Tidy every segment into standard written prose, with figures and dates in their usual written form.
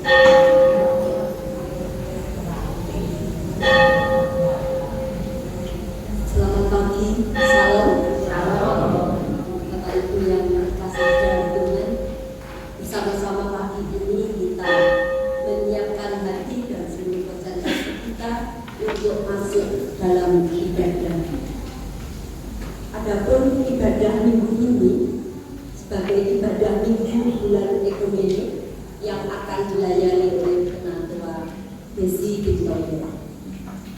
Selamat pagi, salam. Bapak Ibu yang dikasih dan Tuhan, bersama-sama pagi ini kita menyiapkan hati dan seluruh konsentrasi kita untuk masuk dalam ibadah. Adapun ibadah minggu ini sebagai ibadah minggu bulan ekumenik yang akan dilayani oleh Penatua Desi Victoria.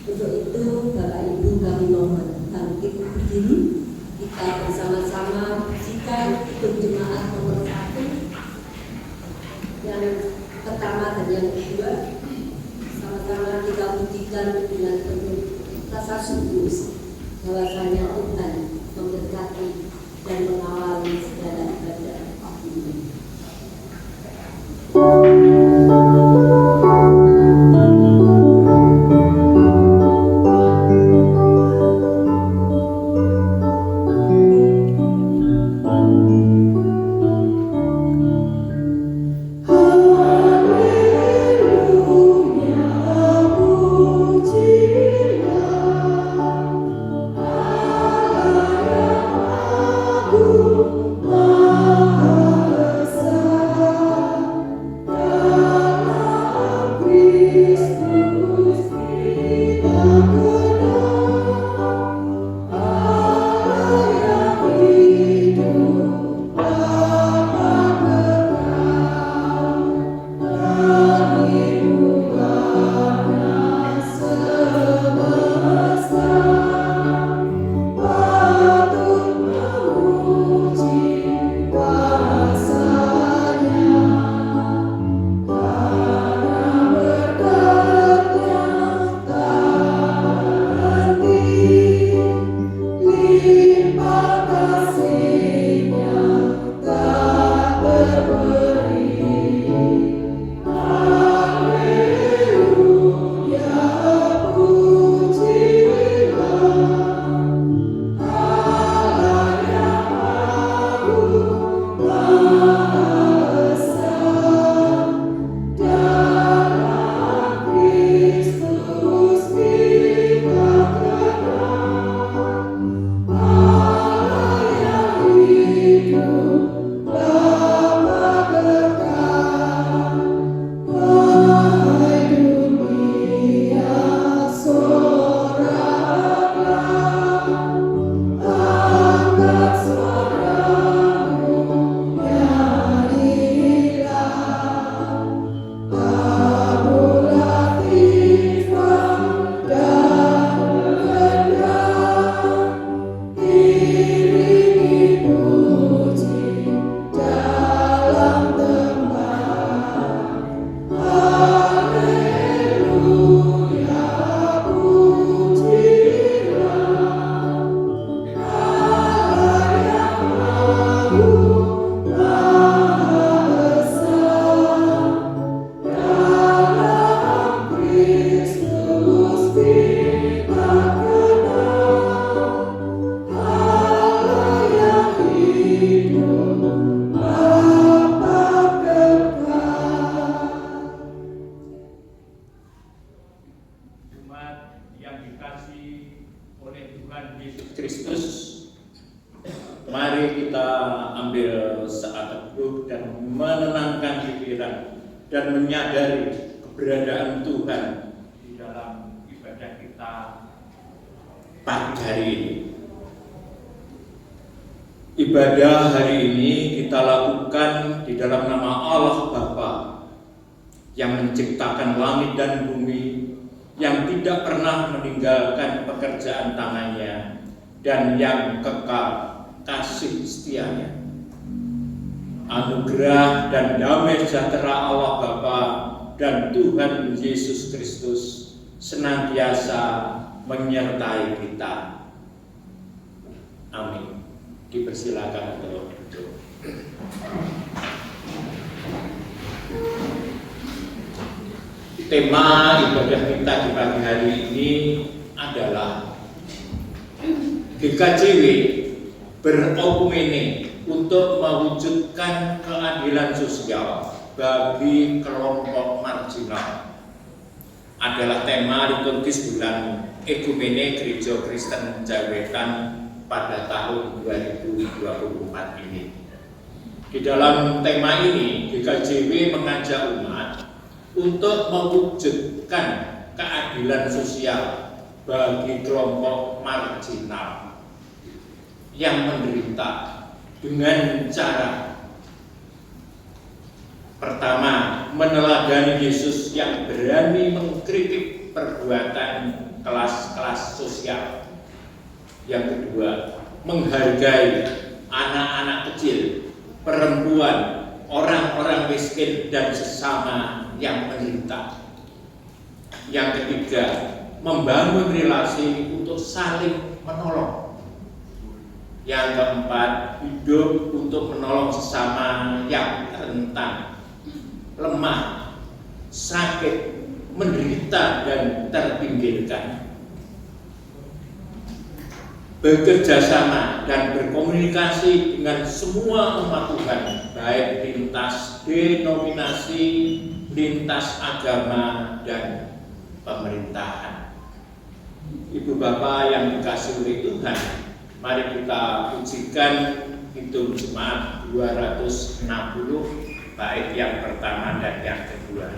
Untuk itu Bapak Ibu kami mohon bangkit berdiri, kita bersama-sama pujikan untuk jemaat nomor 1 yang pertama dan yang kedua. Sama-sama kita pujikan dengan penuh rasa syukur bahwasanya Tuhan memberkati dan mengawali segala ibadah pagi ini. dan menyadari keberadaan Tuhan di dalam ibadah kita pagi hari ini. Ibadah hari ini kita lakukan di dalam nama Allah Bapa yang menciptakan langit dan bumi, yang tidak pernah meninggalkan pekerjaan tangannya dan yang kekal kasih setianya. Anugerah dan damai sejahtera Allah Bapa dan Tuhan Yesus Kristus senantiasa menyertai kita. Amin. Dipersilakan untuk duduk. Tema ibadah kita di pagi hari ini adalah GKJW berokumene untuk untuk mewujudkan keadilan sosial bagi kelompok marginal adalah tema liturgis bulan Ekumene Gereja Kristen Jawetan pada tahun 2024 ini. Di dalam tema ini, GKJW mengajak umat untuk mewujudkan keadilan sosial bagi kelompok marginal yang menderita dengan cara pertama, meneladani Yesus yang berani mengkritik perbuatan kelas-kelas sosial. Yang kedua, menghargai anak-anak kecil, perempuan, orang-orang miskin, dan sesama yang menderita. Yang ketiga, membangun relasi untuk saling menolong. Yang keempat, hidup untuk menolong sesama yang rentan, lemah, sakit, menderita, dan terpinggirkan. Bekerja sama dan berkomunikasi dengan semua umat Tuhan, baik lintas denominasi, lintas agama, dan pemerintahan. Ibu Bapak yang dikasihi oleh Tuhan, mari kita pujikan Hitung Jemaat 260 bait yang pertama dan yang kedua.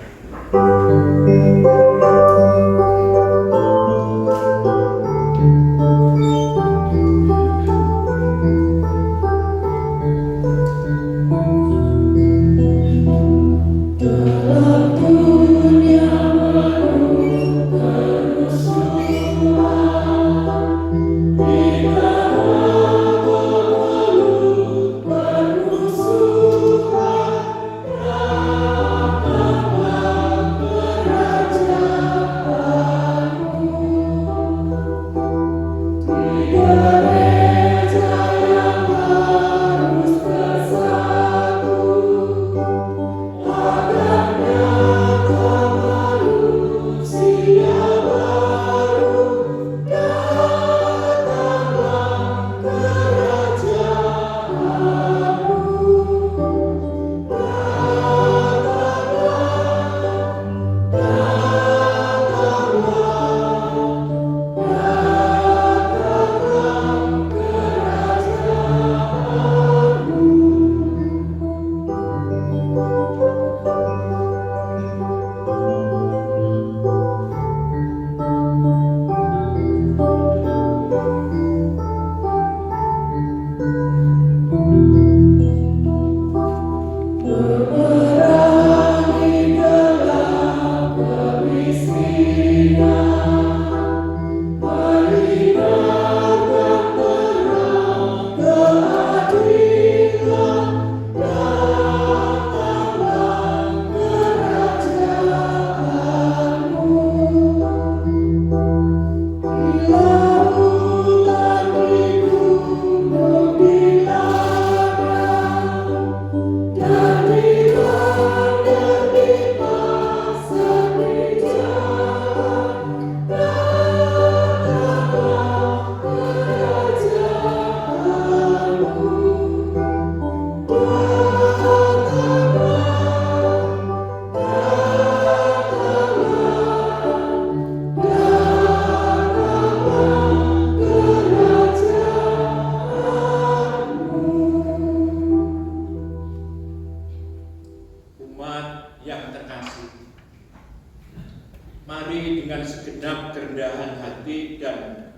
Mari dengan segenap kerendahan hati dan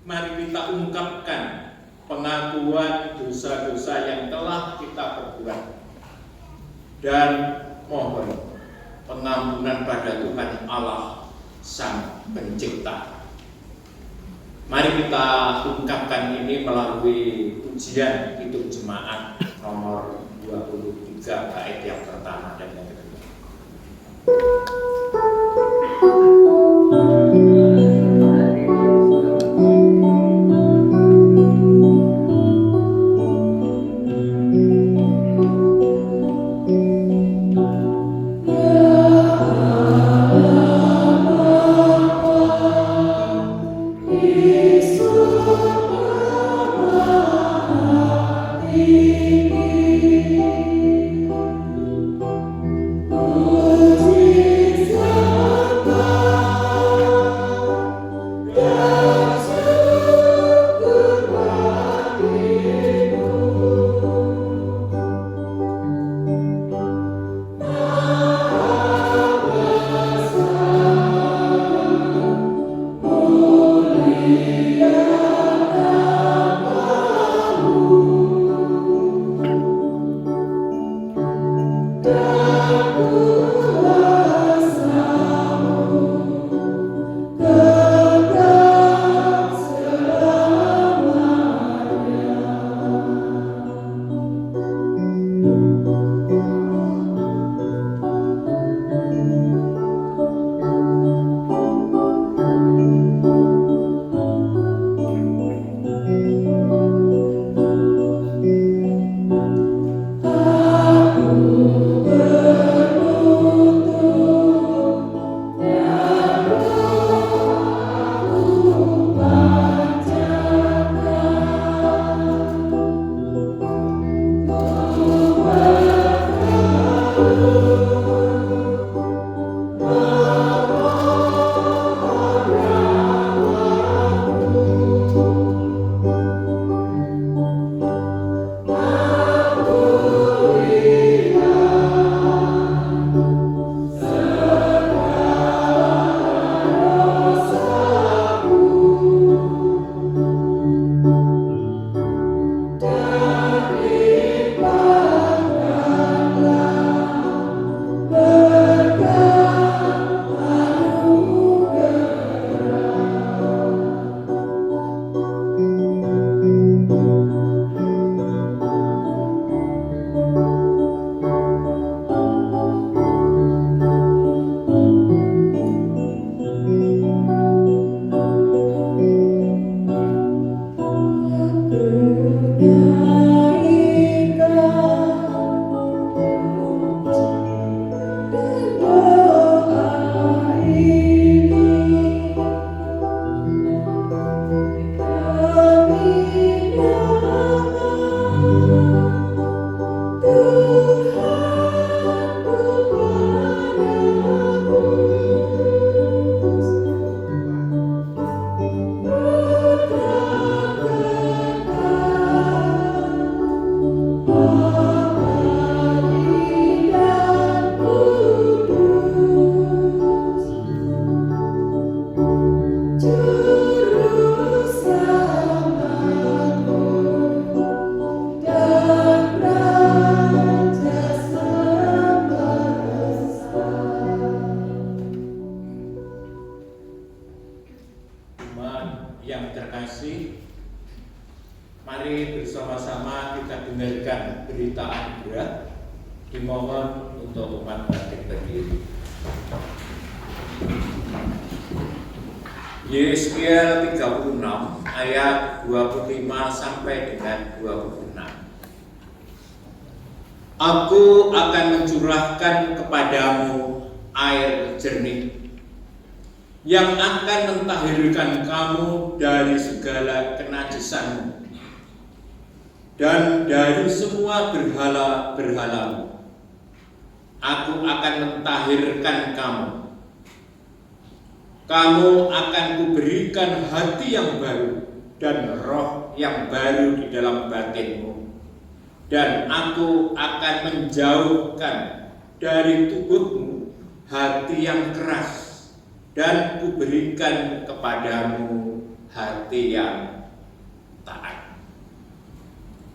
mari kita ungkapkan pengakuan dosa-dosa yang telah kita perbuat dan mohon pengampunan pada Tuhan Allah Sang Pencipta. Mari kita ungkapkan ini melalui pujian Hitung Jemaat nomor 23 bait yang pertama dan yang kedua. Yesus, yang terkasih, mari bersama-sama kita dengarkan berita anugerah. Dimohon untuk umat bangkit berdiri. Yeskiel 36 ayat 25 sampai dengan 26. Aku akan mencurahkan kepadamu air jernih yang akan mentahirkan kamu dari segala kenajisanmu dan dari semua berhala-berhalamu. Aku akan mentahirkan kamu. Kamu akan kuberikan hati yang baru dan roh yang baru di dalam batinmu. Dan aku akan menjauhkan dari tubuhmu hati yang keras, dan kuberikan kepadamu hati yang taat.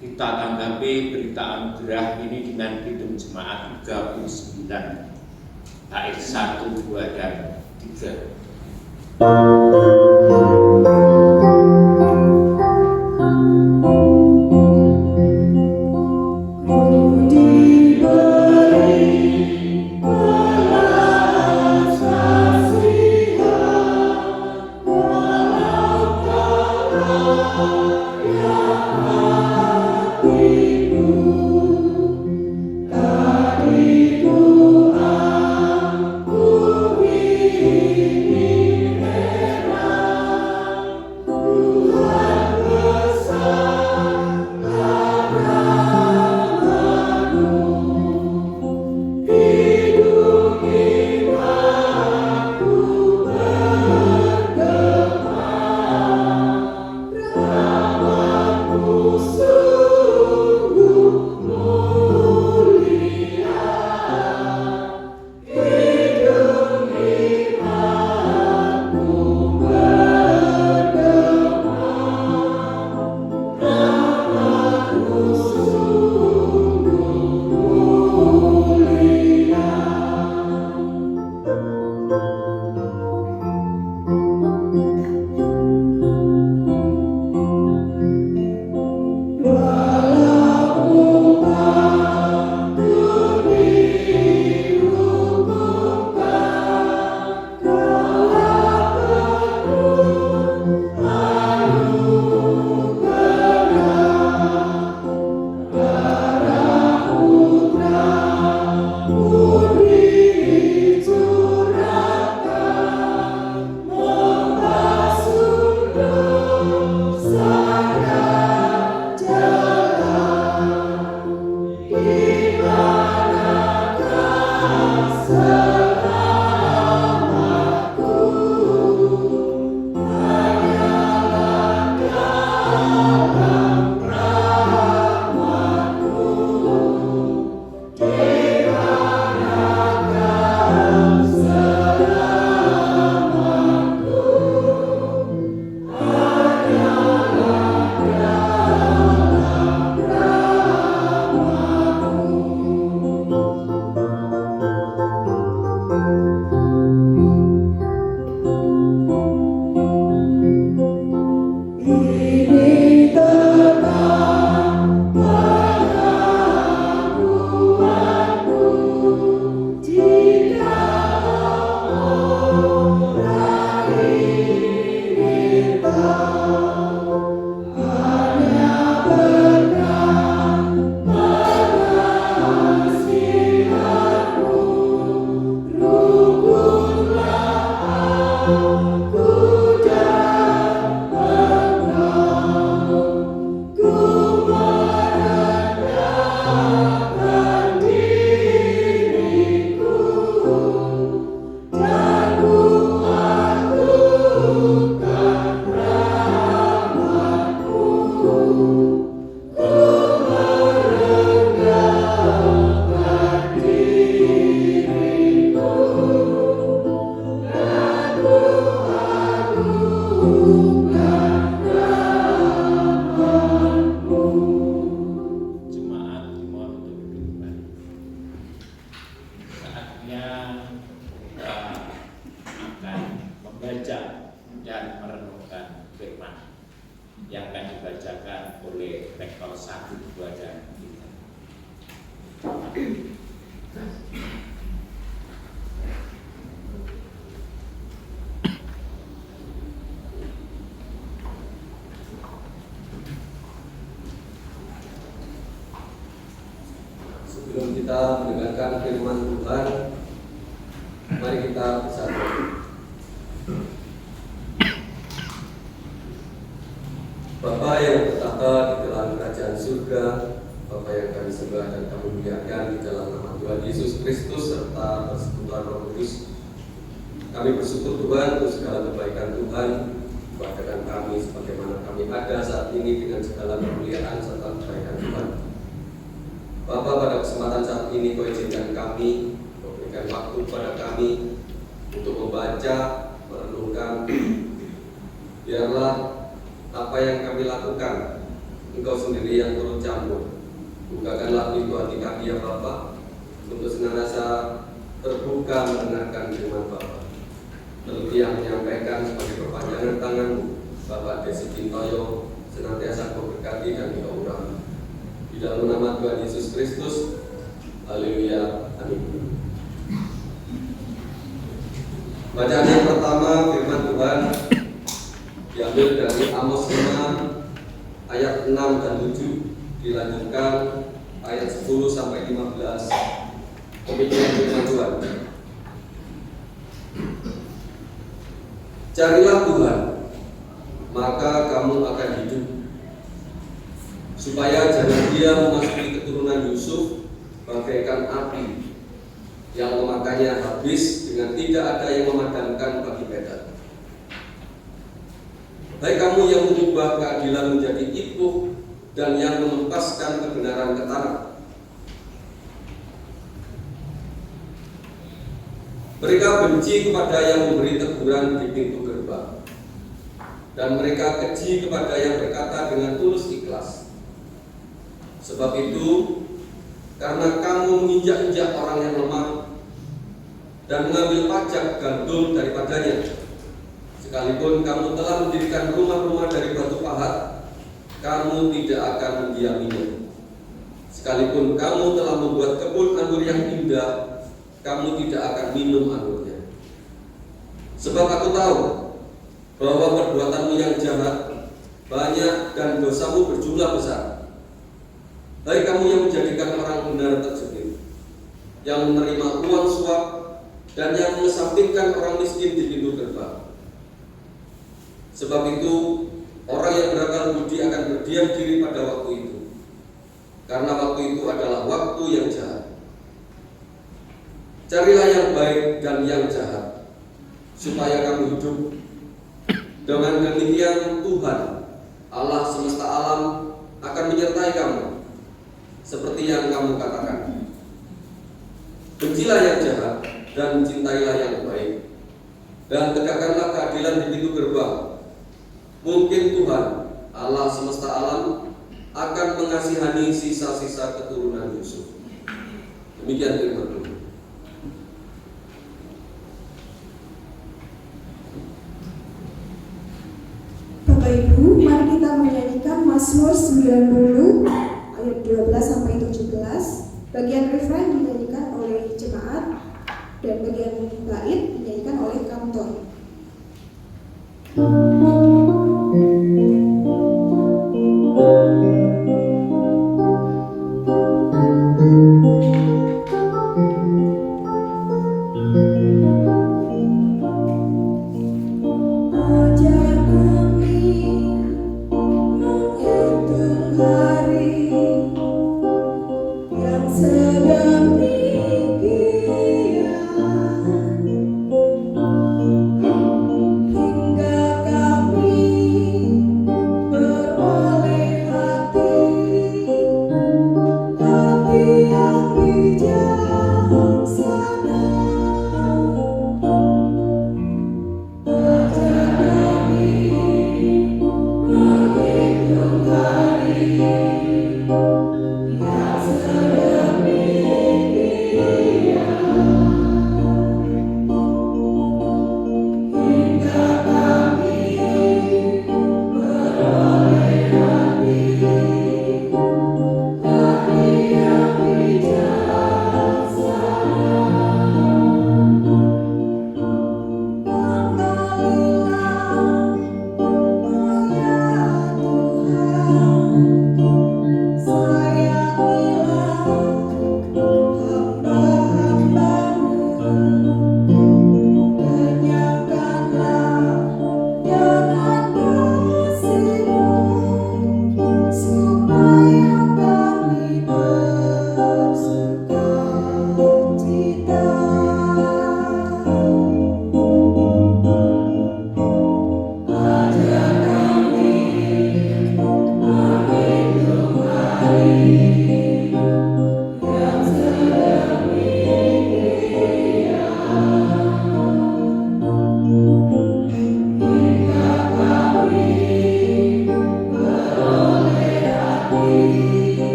Kita tanggapi berita anugerah ini dengan Kidung Jemaat 39 ayat 1, 2, dan 3. Terima Selanjutnya kita akan membaca dan merenungkan firman yang akan dibacakan oleh Rektor 1, 2, dan 3. Sebelum kita mendengarkan firman Tuhan, mari kita bersatu. Bapa yang bertata di dalam kerajaan surga, Bapa yang kami sembah dan kami muliakan di dalam nama Tuhan Yesus Kristus serta persekutuan Roh Kudus, kami bersyukur Tuhan untuk segala kebaikan Tuhan kepada kami sebagaimana kami ada saat ini dengan segala kemuliaan serta kebaikan Tuhan. Bapa, pada kesempatan saat ini Kau izinkan kami, Kau berikan waktu kepada kami untuk membaca, merenungkan. Biarlah apa yang kami lakukan, Engkau sendiri yang turut campur. Bukakanlah pintu hati kami ya Bapa, untuk senantiasa terbuka mendengarkan firman Bapa. Terlebih yang menyampaikan sebagai perpanjangan tangan-Mu, Bapak Desi Cintoyo, senantiasa Kau berkati dan Kau urapi. Di dalam nama Tuhan Yesus Kristus, haleluya, amin. Bacaan yang pertama, firman Tuhan diambil dari Amos 5 ayat 6 dan 7, dilanjutkan ayat 10 sampai 15. Demikian firman Tuhan. Carilah Tuhan, maka kamu akan hidup, supaya jangan Dia memasuki keturunan Yusuf bagaikan api yang memakannya habis dengan tidak ada yang memadamkan bagi medan. Hai kamu yang mengubah keadilan menjadi ipuh dan yang melepaskan kebenaran ke tanah. Mereka benci kepada yang memberi teguran di pintu gerbang, dan mereka keji kepada yang berkata dengan tulus ikhlas. Sebab itu, karena kamu menginjak-injak orang yang lemah dan mengambil pajak gandum daripadanya, sekalipun kamu telah mendirikan rumah-rumah dari batu pahat, kamu tidak akan mendiaminya. Sekalipun kamu telah membuat kebun anggur yang indah, kamu tidak akan minum anggurnya. Sebab aku tahu bahwa perbuatanmu yang jahat banyak dan dosamu berjumlah besar. Hai kamu yang menjadikan orang benar terjepit, yang menerima uang suap, dan yang mengesampingkan orang miskin di pintu gerbang. Sebab itu, orang yang berakal budi akan berdiam diri pada waktu itu, karena waktu itu adalah waktu yang jahat. Carilah yang baik dan yang jahat, supaya kamu hidup. Dengan demikian Tuhan, Allah semesta alam, akan menyertai kamu, seperti yang kamu katakan. Bencilah yang jahat dan cintailah yang baik, dan tegakkanlah keadilan di pintu gerbang. Mungkin Tuhan, Allah semesta alam, akan mengasihani sisa-sisa keturunan Yusuf. Demikian firman Tuhan. Bapak Ibu, mari kita menyanyikan Mazmur 90 ayat 12 sampai 17. Bagian refrain dinyanyikan oleh jemaat dan bagian bait dinyanyikan oleh kantor. Sedang pikiran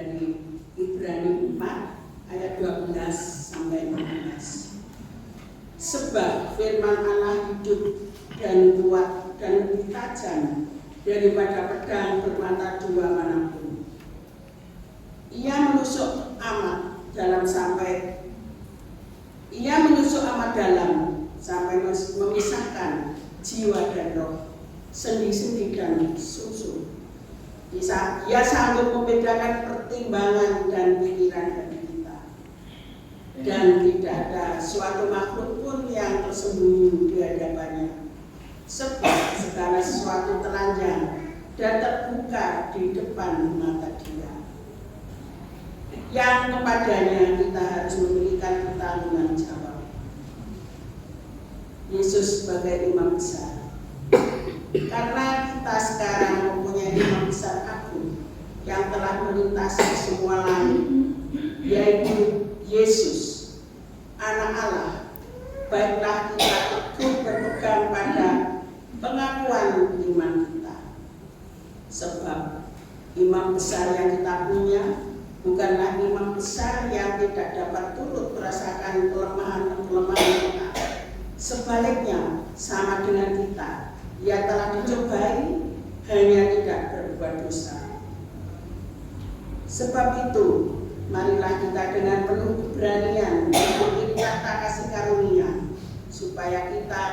dari Ibrani 4 ayat 12 sampai 15. Sebab firman Allah hidup dan kuat dan lebih tajam daripada pedang bermata dua manapun. Ia menusuk amat dalam sampai memisahkan jiwa dan roh, sendi-sendi dan susu. Ia sanggup membedakan pertimbangan dan pikiran dari kita. Dan tidak ada suatu makhluk pun yang tersembunyi di hadapannya. Sebab segala sesuatu telanjang dan terbuka di depan mata Dia, yang kepadanya kita harus memberikan pertanggungan jawab. Yesus sebagai imam besar. Karena kita sekarang mempunyai imam besar agung yang telah melintasi semua langit, yaitu Yesus, Anak Allah, baiklah kita teguh berpegang pada pengakuan iman kita. Sebab imam besar yang kita punya bukanlah imam besar yang tidak dapat turut merasakan kelemahan kita. Sebaliknya, sama dengan kita, ia telah dicobai, hanya tidak berbuat dosa. Sebab itu, marilah kita dengan penuh keberanian mengikuti kata kasih karunia, supaya kita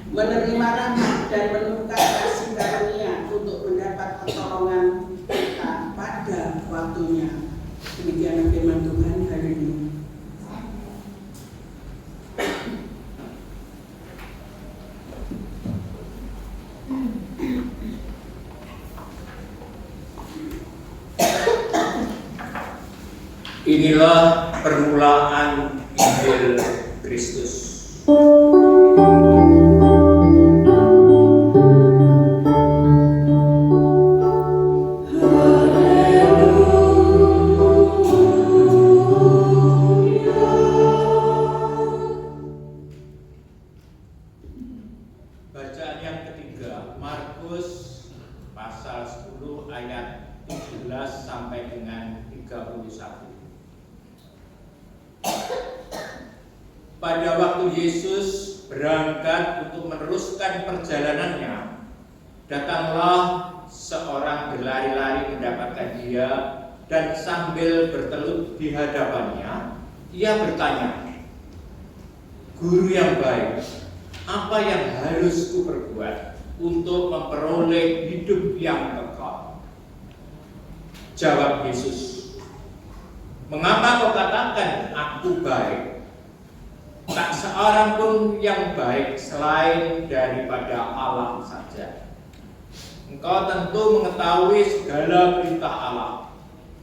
menerima rahmat dan menemukan kasih karunia untuk mendapat pertolongan kita pada waktunya. Demikian firman Tuhan hari ini. Inilah permulaan Injil Kristus. Bacaan yang ketiga, Markus pasal 10 ayat 17 sampai dengan 31. Pada waktu Yesus berangkat untuk meneruskan perjalanannya, datanglah seorang berlari-lari mendapatkan Dia, dan sambil bertelut di hadapannya, ia bertanya, "Guru yang baik, apa yang harus kuperbuat untuk memperoleh hidup yang kekal?" Jawab Yesus, "Mengapa kau katakan aku baik? Tak seorang pun yang baik selain daripada Allah saja. Engkau tentu mengetahui segala perintah Allah.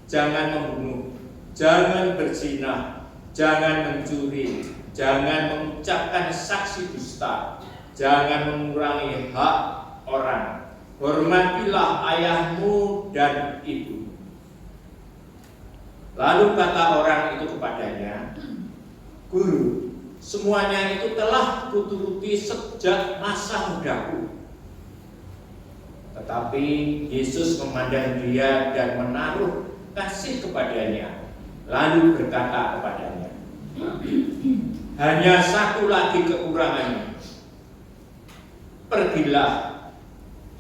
Jangan membunuh, jangan berzina, jangan mencuri, jangan mengucapkan saksi dusta, jangan mengurangi hak orang. Hormatilah ayahmu dan ibu." Lalu kata orang itu kepadanya, "Guru, semuanya itu telah kuturuti sejak masa mudaku." Tetapi Yesus memandang dia dan menaruh kasih kepadanya, lalu berkata kepadanya, "Hanya satu lagi kekurangannya. Pergilah,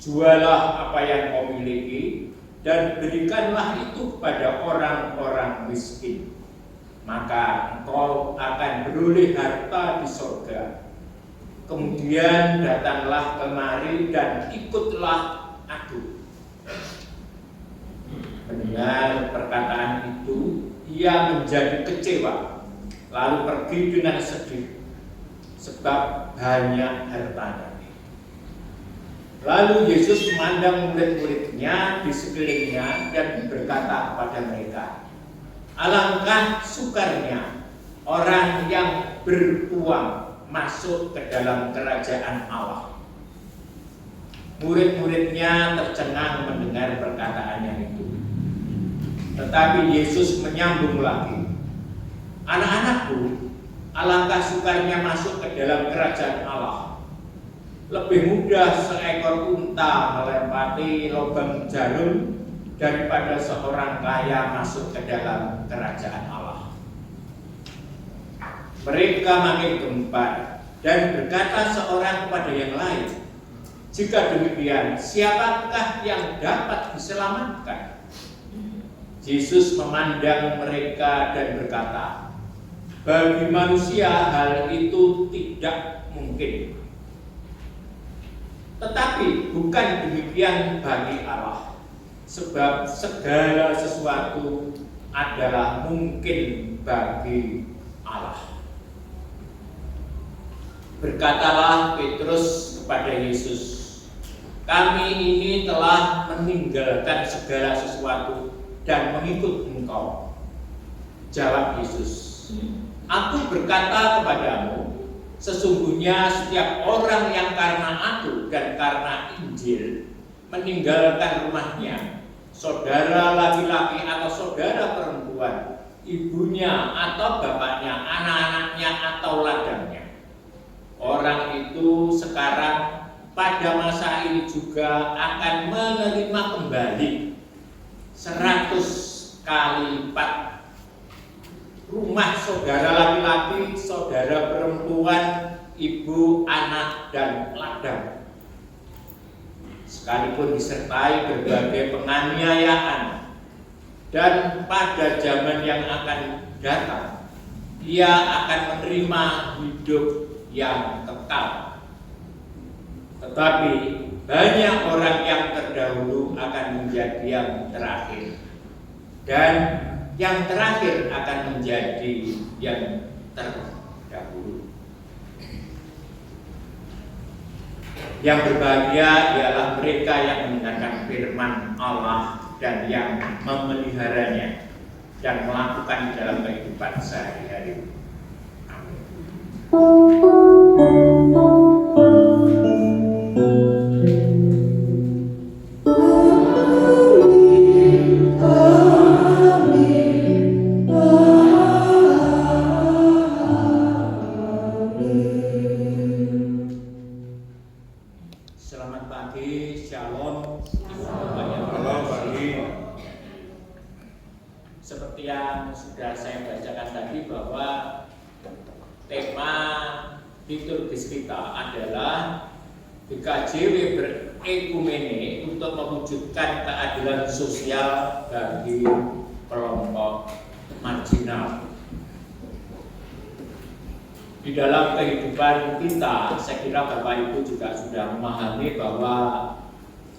jualah apa yang kau miliki, dan berikanlah itu kepada orang-orang miskin. Maka engkau akan beroleh harta di surga. Kemudian datanglah kemari dan ikutlah aku." Mendengar perkataan itu, ia menjadi kecewa, lalu pergi dengan sedih, sebab banyak hartanya. Lalu Yesus memandang murid-muridnya di sekelilingnya dan berkata kepada mereka, "Alangkah sukarnya orang yang berpuang masuk ke dalam kerajaan Allah." Murid-muridnya tercengang mendengar perkataannya itu. Tetapi Yesus menyambung lagi, "Anak-anakku, alangkah sukarnya masuk ke dalam kerajaan Allah. Lebih mudah seekor unta melewati lubang jarum daripada seorang kaya masuk ke dalam kerajaan Allah. Mereka makin gempar dan berkata seorang kepada yang lain, "Jika demikian, siapakah yang dapat diselamatkan?" Yesus memandang mereka dan berkata, "Bagi manusia hal itu tidak mungkin. Tetapi bukan demikian bagi Allah. Sebab segala sesuatu adalah mungkin bagi Allah." Berkatalah Petrus kepada Yesus, "Kami ini telah meninggalkan segala sesuatu dan mengikut Engkau." Jawab Yesus, "Aku berkata kepadamu, sesungguhnya setiap orang yang karena Aku dan karena Injil meninggalkan rumahnya, saudara laki-laki atau saudara perempuan, ibunya atau bapaknya, anak-anaknya atau ladangnya, orang itu sekarang pada masa ini juga akan menerima kembali 100 kali lipat rumah saudara laki-laki, saudara perempuan, ibu, anak, dan ladang, sekalipun disertai berbagai penganiayaan. Dan pada zaman yang akan datang, ia akan menerima hidup yang kekal. Tetapi banyak orang yang terdahulu akan menjadi yang terakhir, dan yang terakhir akan menjadi yang terdahulu. Yang berbahagia ialah mereka yang mendengarkan firman Allah dan yang memeliharanya dan melakukan dalam kehidupan sehari-hari. Selamat pagi, shalom. Seperti yang sudah saya bacakan tadi, bahwa tema liturgis kita adalah GKJW berekumene untuk mewujudkan keadilan sosial bagi kelompok marginal. Di dalam kehidupan kita, saya kira Bapak Ibu juga sudah memahami bahwa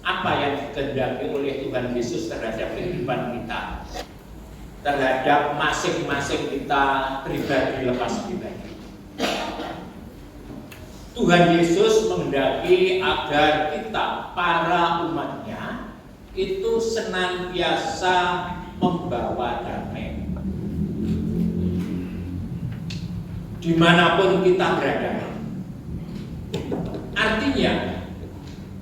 apa yang dikehendaki oleh Tuhan Yesus terhadap kehidupan kita, terhadap masing-masing kita pribadi lepas pribadi. Tuhan Yesus menghendaki agar kita, para umatnya, itu senantiasa membawa damai dimanapun kita berada. Artinya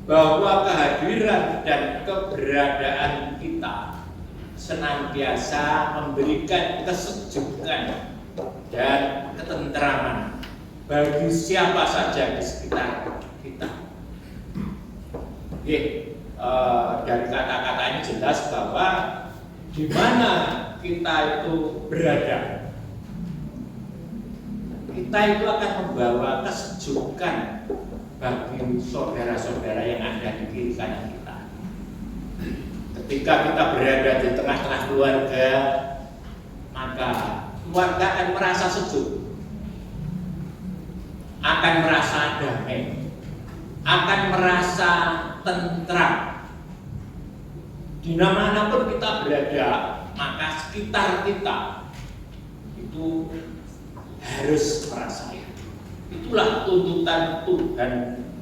bahwa kehadiran dan keberadaan kita senantiasa memberikan kesejukan dan ketenteraman bagi siapa saja di sekitar kita. Dari kata-kata ini jelas bahwa di mana kita itu berada, kita itu akan membawa kesejukan bagi saudara-saudara yang ada di kiri kanan kita. Ketika kita berada di tengah-tengah keluarga, maka keluarga akan merasa sejuk, akan merasa damai, akan merasa tentram. Di manapun kita berada, maka sekitar kita itu harus merasakan. Itulah tuntutan Tuhan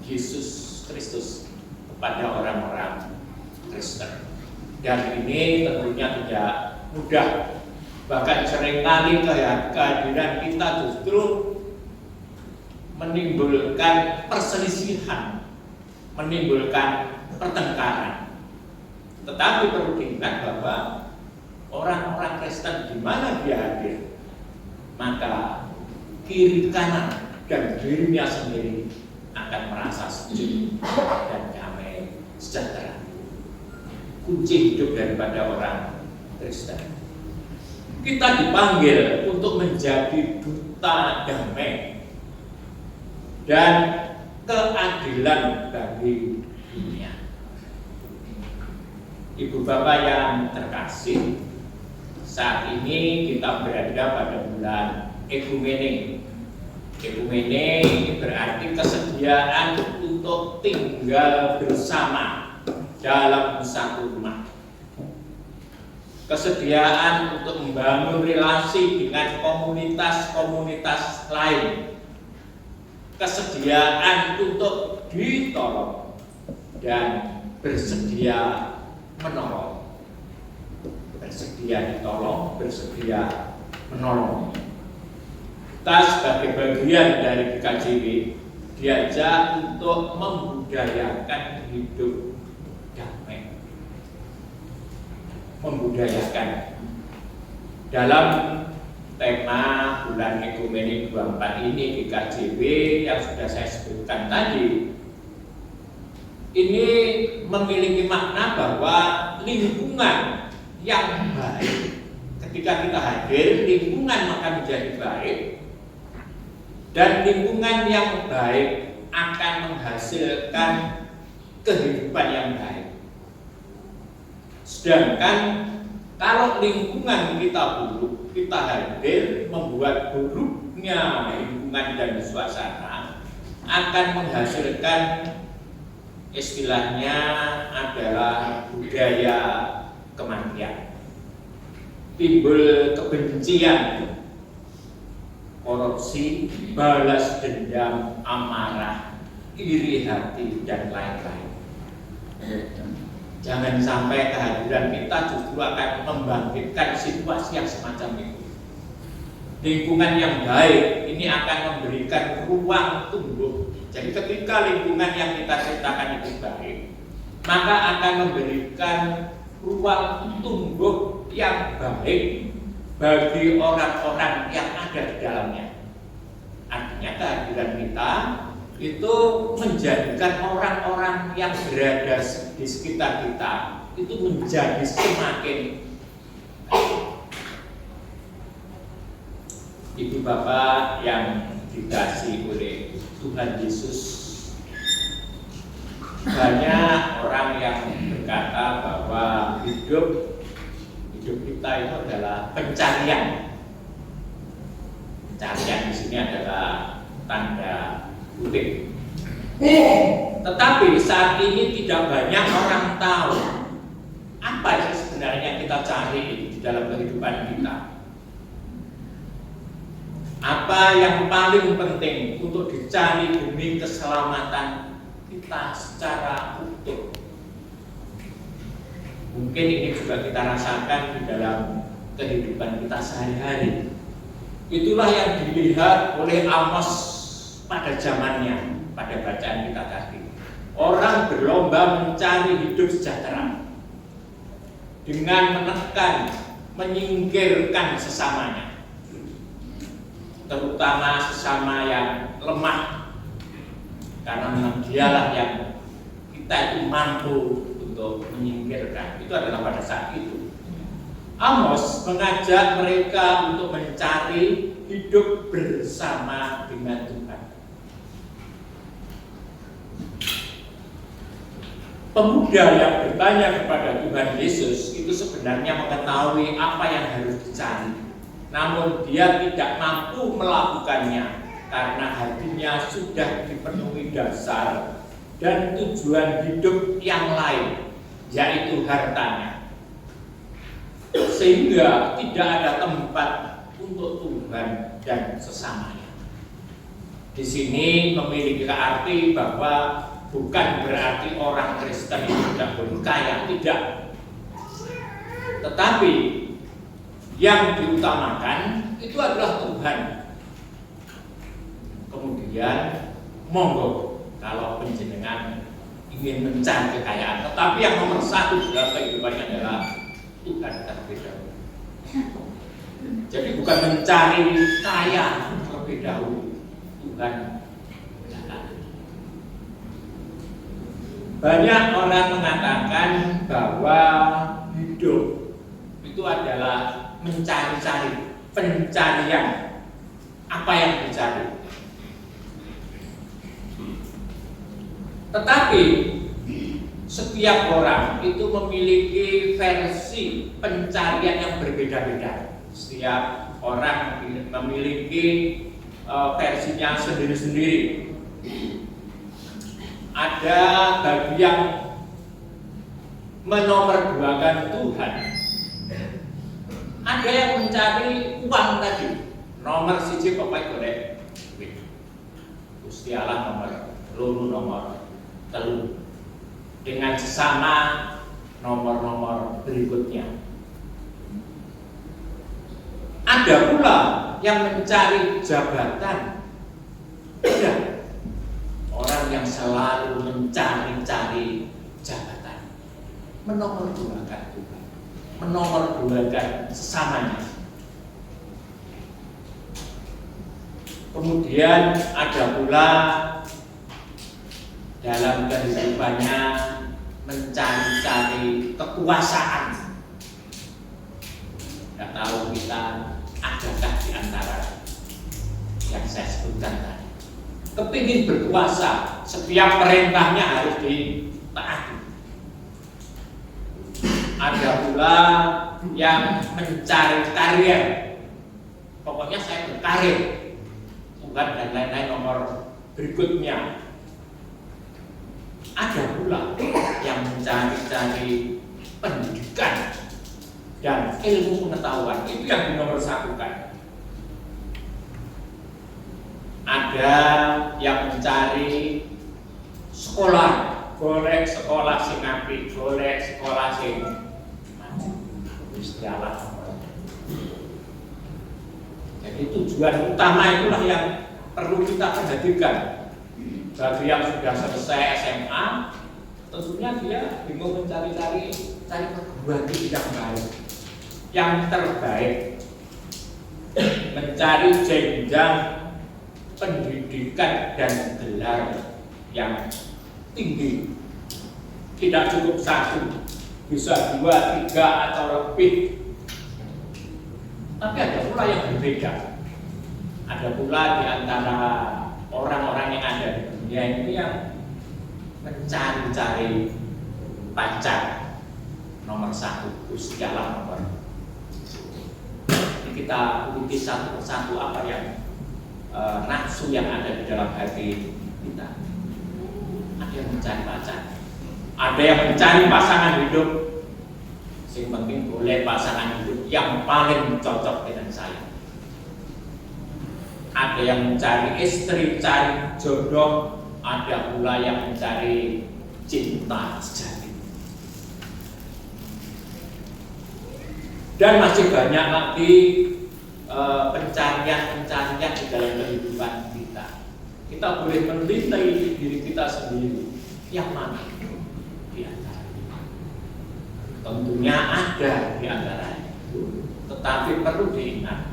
Yesus Kristus kepada orang-orang Kristen. Dan ini tentunya tidak mudah. Bahkan seringkali kehadiran kita justru menimbulkan perselisihan, menimbulkan pertengkaran. Tetapi perlu diingat bahwa orang-orang Kristen di mana dia hadir, maka kiri kanan dan dirinya sendiri akan merasa sejuk dan damai sejahtera. kunci hidup daripada orang Kristen. Kita dipanggil untuk menjadi duta damai dan keadilan bagi dunia. Ibu Bapak yang terkasih, saat ini kita berada pada bulan Ekumene. Ekumene ini berarti kesediaan untuk tinggal bersama dalam satu rumah. Kesediaan untuk membangun relasi dengan komunitas-komunitas lain. Kesediaan untuk ditolong dan bersedia menolong. Bersedia ditolong, bersedia menolong. Kita sebagai bagian dari KJW diajak untuk membudayakan hidup damai. Membudayakan. Dalam tema bulan Ekumene 24 ini di KJW yang sudah saya sebutkan tadi, ini memiliki makna bahwa lingkungan yang baik, ketika kita hadir, lingkungan maka menjadi baik, dan lingkungan yang baik akan menghasilkan kehidupan yang baik. Sedangkan kalau lingkungan kita buruk, kita hadir membuat buruknya lingkungan dan suasana akan menghasilkan istilahnya adalah budaya kematian. Timbul kebencian, korupsi, balas dendam, amarah, iri hati, dan lain-lain. Jangan sampai kehadiran kita justru akan membangkitkan situasi yang semacam itu. Lingkungan yang baik ini akan memberikan ruang tumbuh. Jadi ketika lingkungan yang kita ciptakan itu baik, maka akan memberikan ruang tumbuh yang baik bagi orang-orang yang ada di dalamnya. Artinya kehadiran kita itu menjadikan orang-orang yang berada di sekitar kita itu menjadi semakin baik. Ibu Bapak yang dikasihi oleh Tuhan Yesus, banyak orang yang berkata bahwa hidup kita itu adalah pencarian. Pencarian di sini adalah tanda kutip. Tetapi saat ini tidak banyak orang tahu apa sih sebenarnya kita cari di dalam kehidupan kita. Apa yang paling penting untuk dicari demi keselamatan kita secara utuh. Mungkin ini juga kita rasakan di dalam kehidupan kita sehari-hari. Itulah yang dilihat oleh Amos pada zamannya, pada bacaan kita tadi. Orang berlomba mencari hidup sejahtera dengan menekan, menyingkirkan sesamanya, terutama sesama yang lemah, karena memang dialah yang kita itu mampu untuk menyingkirkan. Itu adalah pada saat itu Amos mengajak mereka untuk mencari hidup bersama dengan Tuhan. Pemuda yang bertanya kepada Tuhan Yesus itu sebenarnya mengetahui apa yang harus dicari, namun dia tidak mampu melakukannya karena hatinya sudah dipenuhi dasar dan tujuan hidup yang lain, yaitu hartanya, sehingga tidak ada tempat untuk Tuhan dan sesamanya. Di sini memiliki arti bahwa bukan berarti orang Kristen itu tidak boleh kaya, tidak. Tetapi yang diutamakan itu adalah Tuhan. Kemudian monggo kalau penjenengan ingin mencari kekayaan, tetapi yang nomor satu dalam kehidupannya adalah Tuhan terlebih dahulu. Jadi bukan mencari kaya terlebih dahulu, Tuhan belakangan. Banyak orang mengatakan bahwa hidup itu adalah mencari-cari, pencarian. Apa yang dicari? Tetapi setiap orang itu memiliki versi pencarian yang berbeda-beda. Setiap orang memiliki versinya sendiri-sendiri. Ada bagi yang menomorduakan Tuhan. Ada yang mencari uang tadi. Nomor siji pokoknya golek duit. Gusti Allah nomor loro, nomor telu. Dengan sesama nomor-nomor berikutnya. Ada pula yang mencari jabatan. Ada orang yang selalu mencari-cari jabatan, menomorduakan Tuhan, menomorduakan sesamanya. Kemudian ada pula dalam kehidupannya mencari-cari kekuasaan. Tidak tahu kita adakah di antara yang saya sebutkan tadi. Kepingin berkuasa, setiap perintahnya harus ditaati. Ada pula yang mencari karir, pokoknya saya berkarir, Tuhan dan lain-lain nomor berikutnya. Ada pula yang mencari-cari pendidikan dan ilmu pengetahuan, itu yang dinomorsatukan. Ada yang mencari sekolah, golek sekolah sing apik, golek sekolah sing Gusti Allah. Jadi tujuan utama itulah yang perlu kita perhatikan. Bagi yang sudah selesai SMA, tentunya dia bingung mencari-cari perguruan tinggi yang baik, yang terbaik, mencari jenjang pendidikan dan gelar yang tinggi. Tidak cukup satu, bisa 2, 3 atau lebih. Tapi ada pula yang berbeda. Ada pula di antara orang-orang yang ada di dunia ini yang mencari-cari pacar nomor 1, Gusti Allah nomor. Jadi kita ikuti satu persatu apa yang nafsu yang ada di dalam hati kita. Ada yang mencari pacar, ada yang mencari pasangan hidup. Yang penting boleh pasangan hidup yang paling cocok dengan saya. Ada yang mencari istri, cari jodoh. Ada pula yang mencari cinta sejati. Dan masih banyak lagi pencarian-pencarian di dalam kehidupan kita. Kita boleh meneliti diri kita sendiri. Yang mana di antaranya? Tentunya ada di antaranya. Tetapi perlu diingat,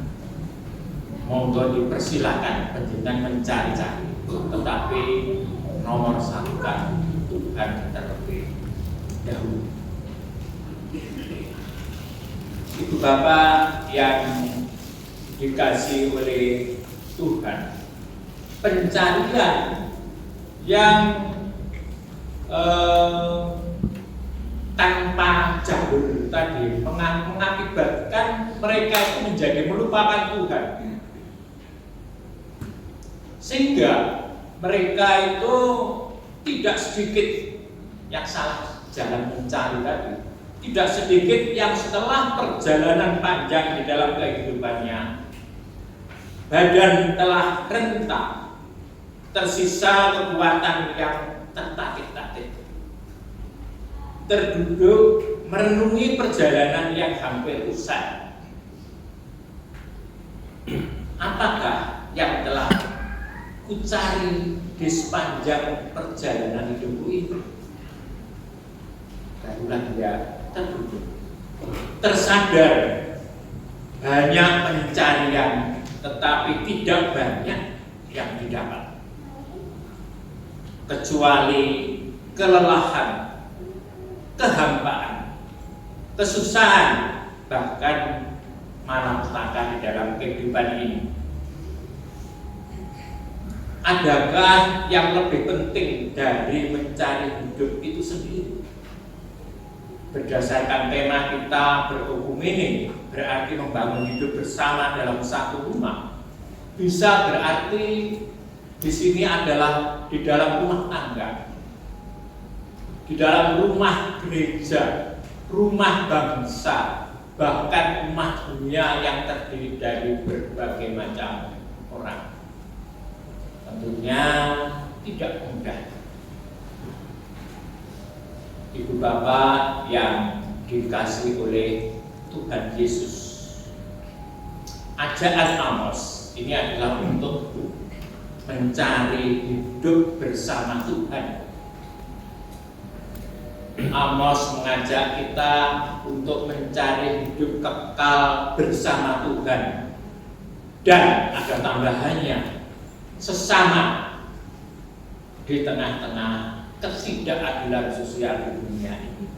monggo dipersilakan penjenengan mencari-cari. Tetapi nomor 1 kan Tuhan terlebih dahulu. Ibu bapak yang dikasih oleh Tuhan, pencarian yang tanpa jalur tadi mengakibatkan mereka itu menjadi melupakan Tuhan, sehingga mereka itu tidak sedikit yang salah jalan mencari tadi. Tidak sedikit yang setelah perjalanan panjang di dalam kehidupannya, badan telah rentak, tersisa kekuatan yang tertatih-tatih, terduduk merenungi perjalanan yang hampir usai. Apakah yang telah kucari di sepanjang perjalanan hidupku ini? Barulah dia terduduk, tersadar banyak pencarian, tetapi tidak banyak yang didapat, kecuali kelelahan, kehampaan, kesusahan, bahkan malapetaka di dalam kehidupan ini. Adakah yang lebih penting dari mencari hidup itu sendiri? Berdasarkan tema kita berkomunikasi, berarti membangun hidup bersama dalam satu rumah. Bisa berarti di sini adalah di dalam rumah tangga, di dalam rumah gereja, rumah bangsa, bahkan rumah dunia yang terdiri dari berbagai macam orang. Tentunya tidak mudah. Ibu bapak yang dikasihi oleh Tuhan Yesus, ajakan Amos ini adalah untuk mencari hidup bersama Tuhan. Amos mengajak kita untuk mencari hidup kekal bersama Tuhan, dan ada tambahannya, sesama di tengah-tengah ketidakadilan sosial di dunia ini.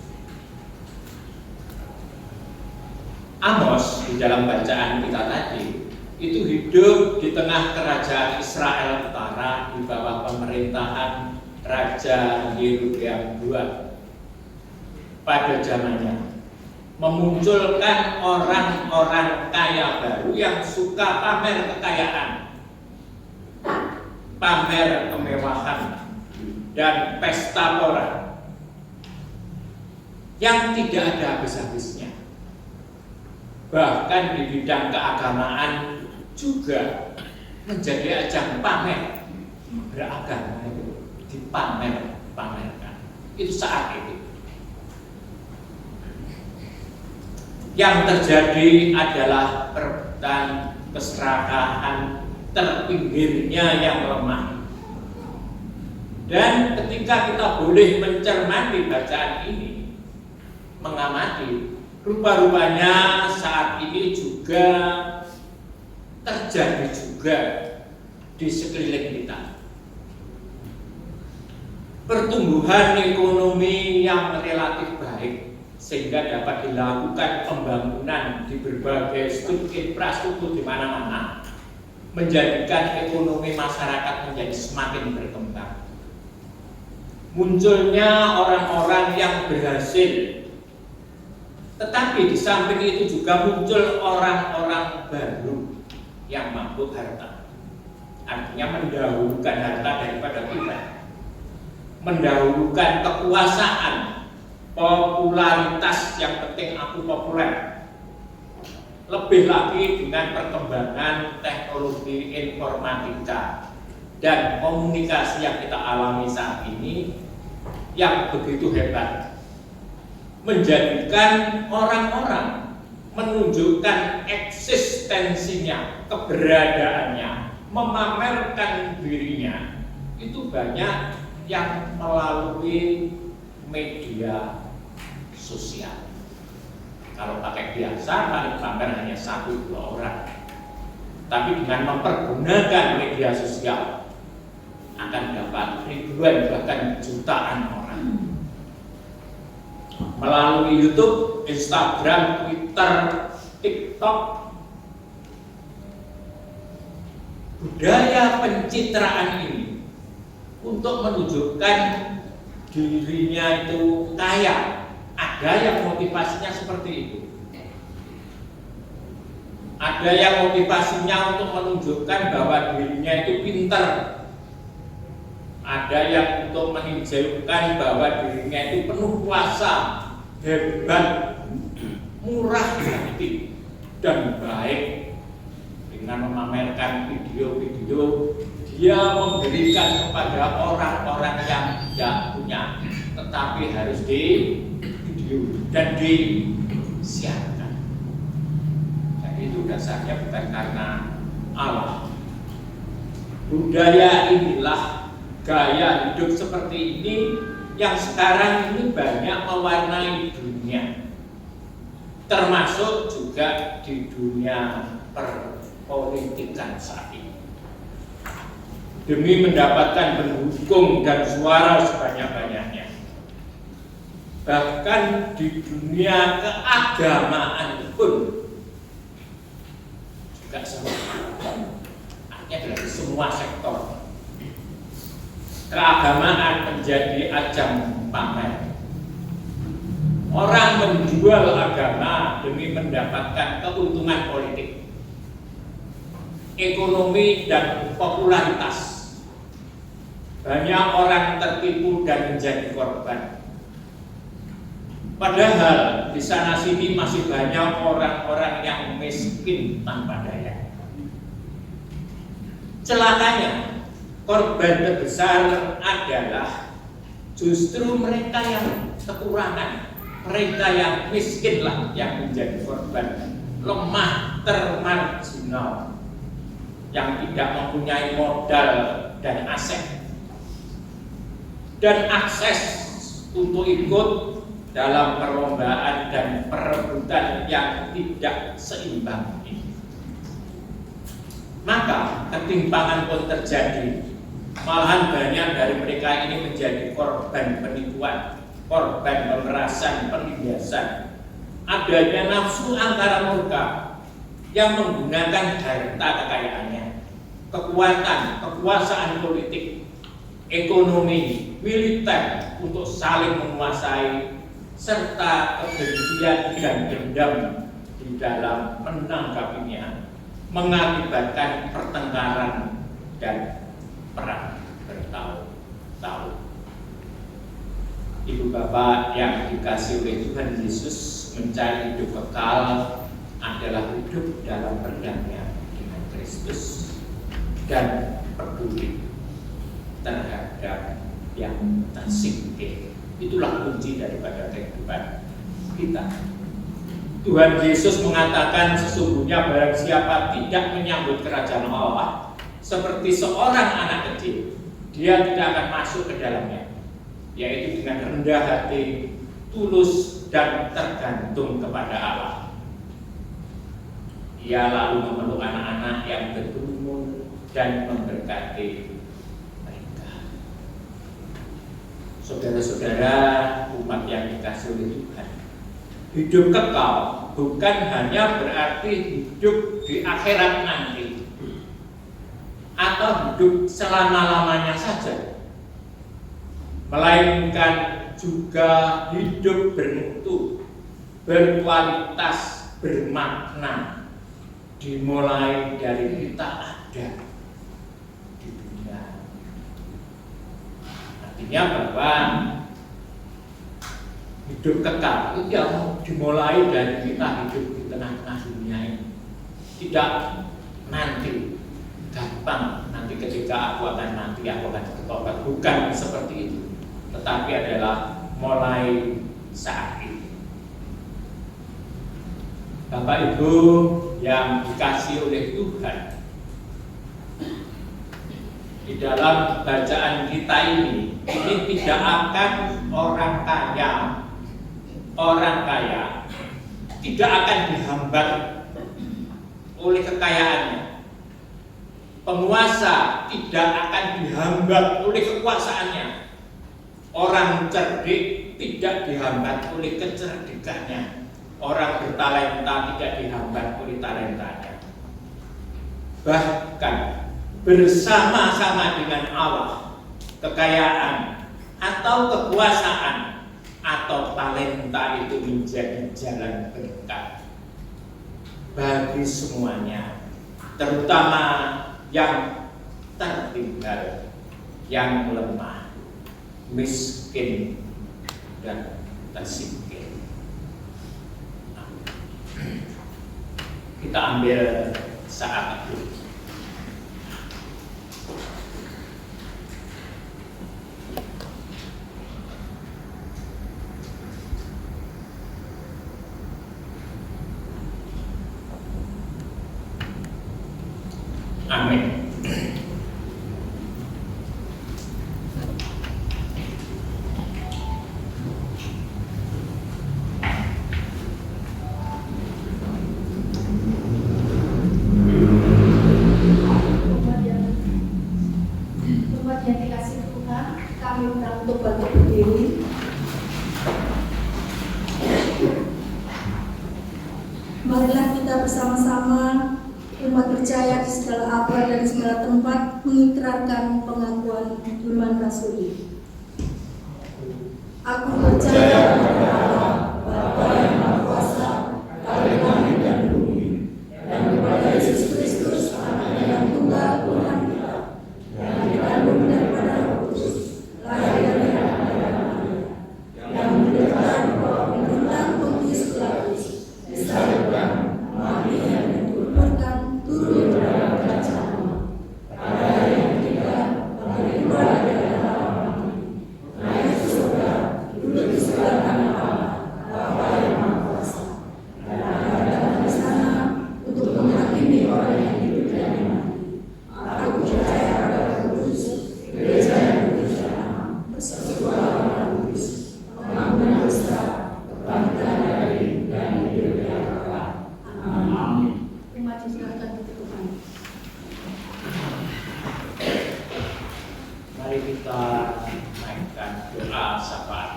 Amos di dalam bacaan kita tadi itu hidup di tengah kerajaan Israel Utara di bawah pemerintahan Raja Yerobeam II pada zamannya, memunculkan orang-orang kaya baru yang suka pamer kekayaan, pamer kemewahan, dan pesta pora yang tidak ada habis-habisnya. Bahkan di bidang keagamaan juga menjadi ajang pamer. Beragama itu dipamerkan. Itu saat itu. Yang terjadi adalah perebutan, keserakahan, terpinggirnya yang lemah. Dan ketika kita boleh mencermati bacaan ini, mengamati, rupa-rupanya saat ini juga terjadi juga di sekeliling kita. Pertumbuhan ekonomi yang relatif baik sehingga dapat dilakukan pembangunan di berbagai infrastruktur di mana-mana, menjadikan ekonomi masyarakat menjadi semakin berkembang. Munculnya orang-orang yang berhasil, tetapi di samping itu juga muncul orang-orang baru yang mabuk harta. Artinya mendahulukan harta daripada Tuhan, mendahulukan kekuasaan, popularitas, yang penting aku populer. Lebih lagi dengan perkembangan teknologi informatika dan komunikasi yang kita alami saat ini yang begitu hebat, menjadikan orang-orang menunjukkan eksistensinya, keberadaannya, memamerkan dirinya. Itu banyak yang melalui media sosial. Kalau pakai biasa paling pamer hanya 1-2 orang, tapi dengan mempergunakan media sosial akan dapat ribuan bahkan jutaan orang. Melalui YouTube, Instagram, Twitter, TikTok, budaya pencitraan ini untuk menunjukkan dirinya itu kaya. Ada yang motivasinya seperti itu. Ada yang motivasinya untuk menunjukkan bahwa dirinya itu pintar. Ada yang untuk menunjukkan bahwa dirinya itu penuh kuasa, hebat, murah hati, dan baik. Dengan memamerkan video-video, dia memberikan kepada orang-orang yang tidak punya, tetapi harus di video dan disiarkan. Jadi itu dasarnya bukan karena Allah. Budaya inilah, gaya hidup seperti ini yang sekarang ini banyak mewarnai dunia, termasuk juga di dunia perpolitikan saat ini. Demi mendapatkan pendukung dan suara sebanyak-banyaknya, bahkan di dunia keagamaan pun juga sama. Artinya dari semua sektor keagamaan menjadi ajang pamer. Orang menjual agama demi mendapatkan keuntungan politik, ekonomi, dan popularitas. Banyak orang tertipu dan menjadi korban. Padahal di sana sini masih banyak orang-orang yang miskin tanpa daya. Celakanya, korban terbesar adalah justru mereka yang kekurangan, mereka yang miskinlah yang menjadi korban, lemah, termarginal, yang tidak mempunyai modal dan aset dan akses untuk ikut dalam perlombaan dan perebutan yang tidak seimbang ini. Maka ketimpangan pun terjadi. Malahan banyak dari mereka ini menjadi korban penipuan, korban pemerasan, penindasan. Adanya nafsu angkara murka yang menggunakan harta kekayaannya, kekuatan, kekuasaan politik, ekonomi, militer untuk saling menguasai, serta kebencian dan dendam di dalam menanggapinya, mengakibatkan pertengkaran dan perang bertahun-tahun. Ibu bapak yang dikasihi oleh Tuhan Yesus, mencari hidup kekal adalah hidup dalam perdamaian dengan Kristus dan peduli terhadap yang tersingkir. Itulah kunci daripada kehidupan kita. Tuhan Yesus mengatakan sesungguhnya barang siapa tidak menyambut kerajaan Allah seperti seorang anak kecil, dia tidak akan masuk ke dalamnya, yaitu dengan rendah hati, tulus, dan tergantung kepada Allah. Ia lalu memeluk anak-anak yang berkerumun dan memberkati. Saudara-saudara umat yang dikasihi oleh Tuhan, hidup kekal bukan hanya berarti hidup di akhirat nanti atau hidup selama-lamanya saja, melainkan juga hidup bermutu, berkualitas, bermakna, dimulai dari kita ada di dunia. Artinya bahwa hidup kekal itu yang dimulai dari kita hidup di tengah-tengah dunia ini. Tidak nanti gampang, nanti ketika aku akan bertobat, bukan seperti itu, tetapi adalah mulai saat ini. Bapak Ibu yang dikasihi oleh Tuhan, di dalam bacaan kita ini tidak akan orang kaya tidak akan dihambat oleh kekayaannya. Penguasa tidak akan dihambat oleh kekuasaannya. Orang cerdik tidak dihambat oleh kecerdikannya. Orang bertalenta tidak dihambat oleh talentanya. Bahkan bersama-sama dengan Allah, kekayaan atau kekuasaan atau talenta itu menjadi jalan berkah bagi semuanya, terutama yang tertinggal, yang lemah, miskin, dan tersingkir. Kita ambil saat itu. Amin. Umat yang dikasihi Tuhan, kami undang untuk bangkit berdiri. Marilah kita bersama-sama umat percaya di segala abad dan segala tempat mengikrarkan pengakuan iman rasuli. Aku percaya kepada Allah, Bapa yang Maha Kuasa, Bapa langit dan bumi, dan kepada Yesus Kristus, Anaknya yang tunggal Tuhan kita, yang dikandung daripada Roh Kudus, lahir dari anak Maria, yang menderita di bawah pemerintahan Pontius Pilatus, disalibkan, mati dan dikuburkan, turun ke dalam kerajaan Allah. Pada hari yang ketiga, bangkit kembali dari antara mati, naik ke surga, duduk di sebelah kanan Allah, Bapa yang Maha Kuasa, dan akan datang di sana untuk menghakimi orang yang hidup dan yang mati. Aku percaya pada Roh Kudus, gereja yang berjamaah, persekutuan orang kudus, pengampunan dosa, kebangkitan dari dan hidup yang kekal. Amin. Umat diserahkan ke Tuhan. Mari kita naikkan doa syafaat.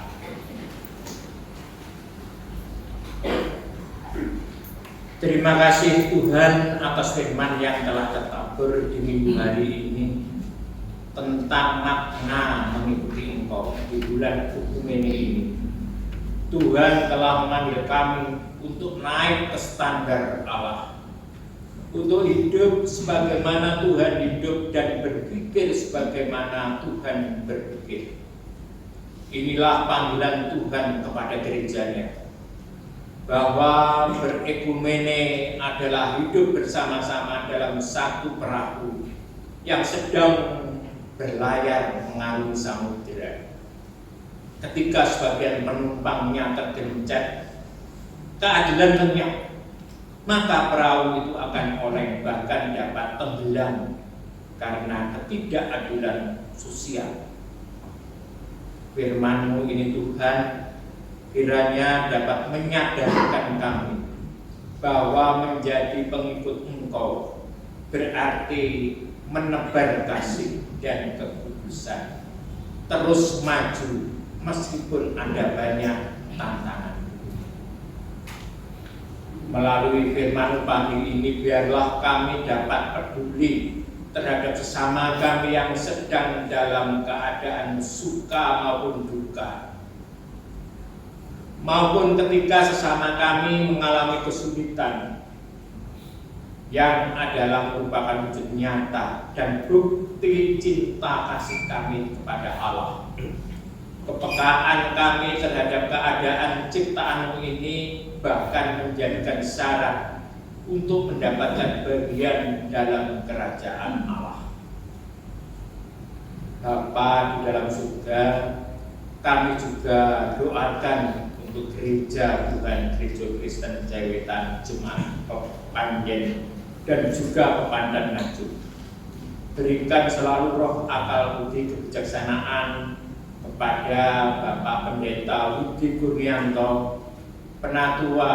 Terima kasih Tuhan atas firman yang telah tertabur di minggu hari ini tentang makna mengikuti Engkau di bulan Ekumene ini. Tuhan telah memanggil kami untuk naik ke standar Allah, untuk hidup sebagaimana Tuhan hidup dan berpikir sebagaimana Tuhan berpikir. Inilah panggilan Tuhan kepada gerejanya, bahwa berekumene adalah hidup bersama-sama dalam satu perahu yang sedang berlayar mengarungi samudera. Ketika sebagian penumpangnya tergencet, keadilan lenyap, maka perahu itu akan oleng, bahkan dapat tenggelam karena ketidakadilan sosial. Firman-Mu ini Tuhan kiranya dapat menyadarkan kami bahwa menjadi pengikut Engkau berarti menebar kasih dan kekudusan, terus maju meskipun ada banyak tantangan. Melalui firman pagi ini biarlah kami dapat peduli terhadap sesama kami yang sedang dalam keadaan suka maupun duka, maupun ketika sesama kami mengalami kesulitan yang adalah merupakan wujud nyata dan bukti cinta kasih kami kepada Allah. Kepekaan kami terhadap keadaan ciptaan-Mu ini bahkan menjadikan syarat untuk mendapatkan bagian dalam kerajaan Allah. Bapa di dalam surga, kami juga doakan untuk gereja Tuhan, Gereja Kristen Jaiwetan, Jemaat Panjen, dan juga Pepandan Nganjuk. Berikan selalu roh akal budi kebijaksanaan kepada Bapak Pendeta Widi Kurnianto, Penatua,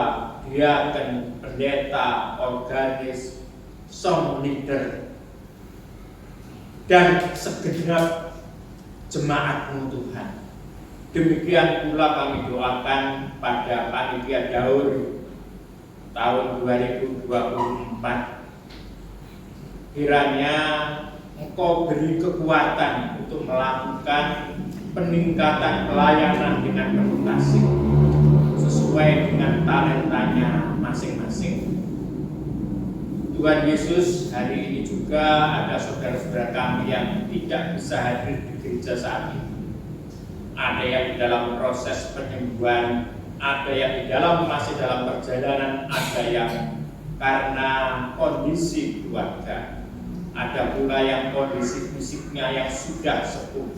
Diaken, Pendeta, Organis, Song Leader, dan segenap jemaat-Mu Tuhan. Demikian pula kami doakan pada panitia daur tahun 2024. Kiranya Engkau beri kekuatan untuk melakukan peningkatan pelayanan dengan penuh kasih sesuai dengan talentanya masing-masing. Tuhan Yesus, hari ini juga ada saudara-saudara kami yang tidak bisa hadir di gereja saat ini. Ada yang di dalam proses penyembuhan, ada yang di dalam masih dalam perjalanan, ada yang karena kondisi keluarga, ada pula yang kondisi fisiknya yang sudah sepuh,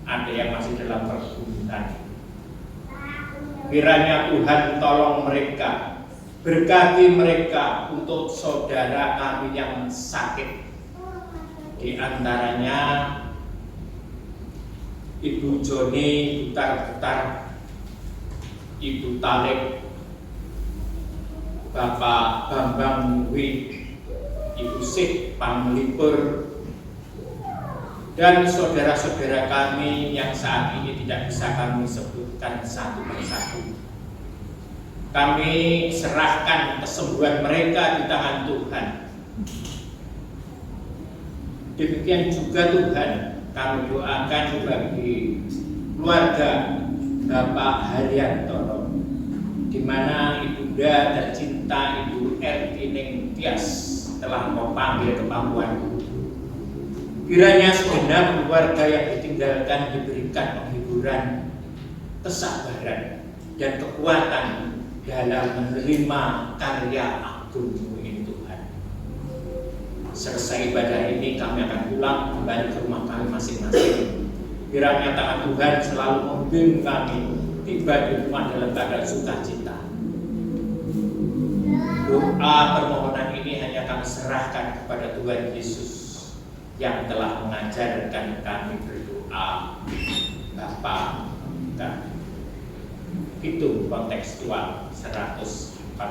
ada yang masih dalam pergumulan. Kiranya Tuhan tolong mereka, berkati mereka untuk saudara kami yang sakit. Di antaranya Ibu Joni Butar-Butar, Ibu Talib, Bapak Bambang Wi, Ibu Sik Panglipur, dan saudara-saudara kami yang saat ini tidak bisa kami sebutkan satu persatu. Kami serahkan kesembuhan mereka di tangan Tuhan. Demikian juga Tuhan, kami doakan bagi keluarga Bapak Haryanto, di mana ibunda tercinta Ibu Ertining Tias telah memanggil kemampuan. Kiranya segenap keluarga yang ditinggalkan diberikan penghiburan, kesabaran, dan kekuatan dalam menerima karya agung-Mu ini Tuhan. Selesai ibadah ini kami akan pulang kembali ke rumah kami masing-masing. Kiranya tangan Tuhan selalu membimbing kami tiba di rumah dalam keadaan sukacita. Doa permohonan ini hanya kami serahkan kepada Tuhan Yesus yang telah mengajarkan kami berdoa Bapa kami. Itu kontekstual 143.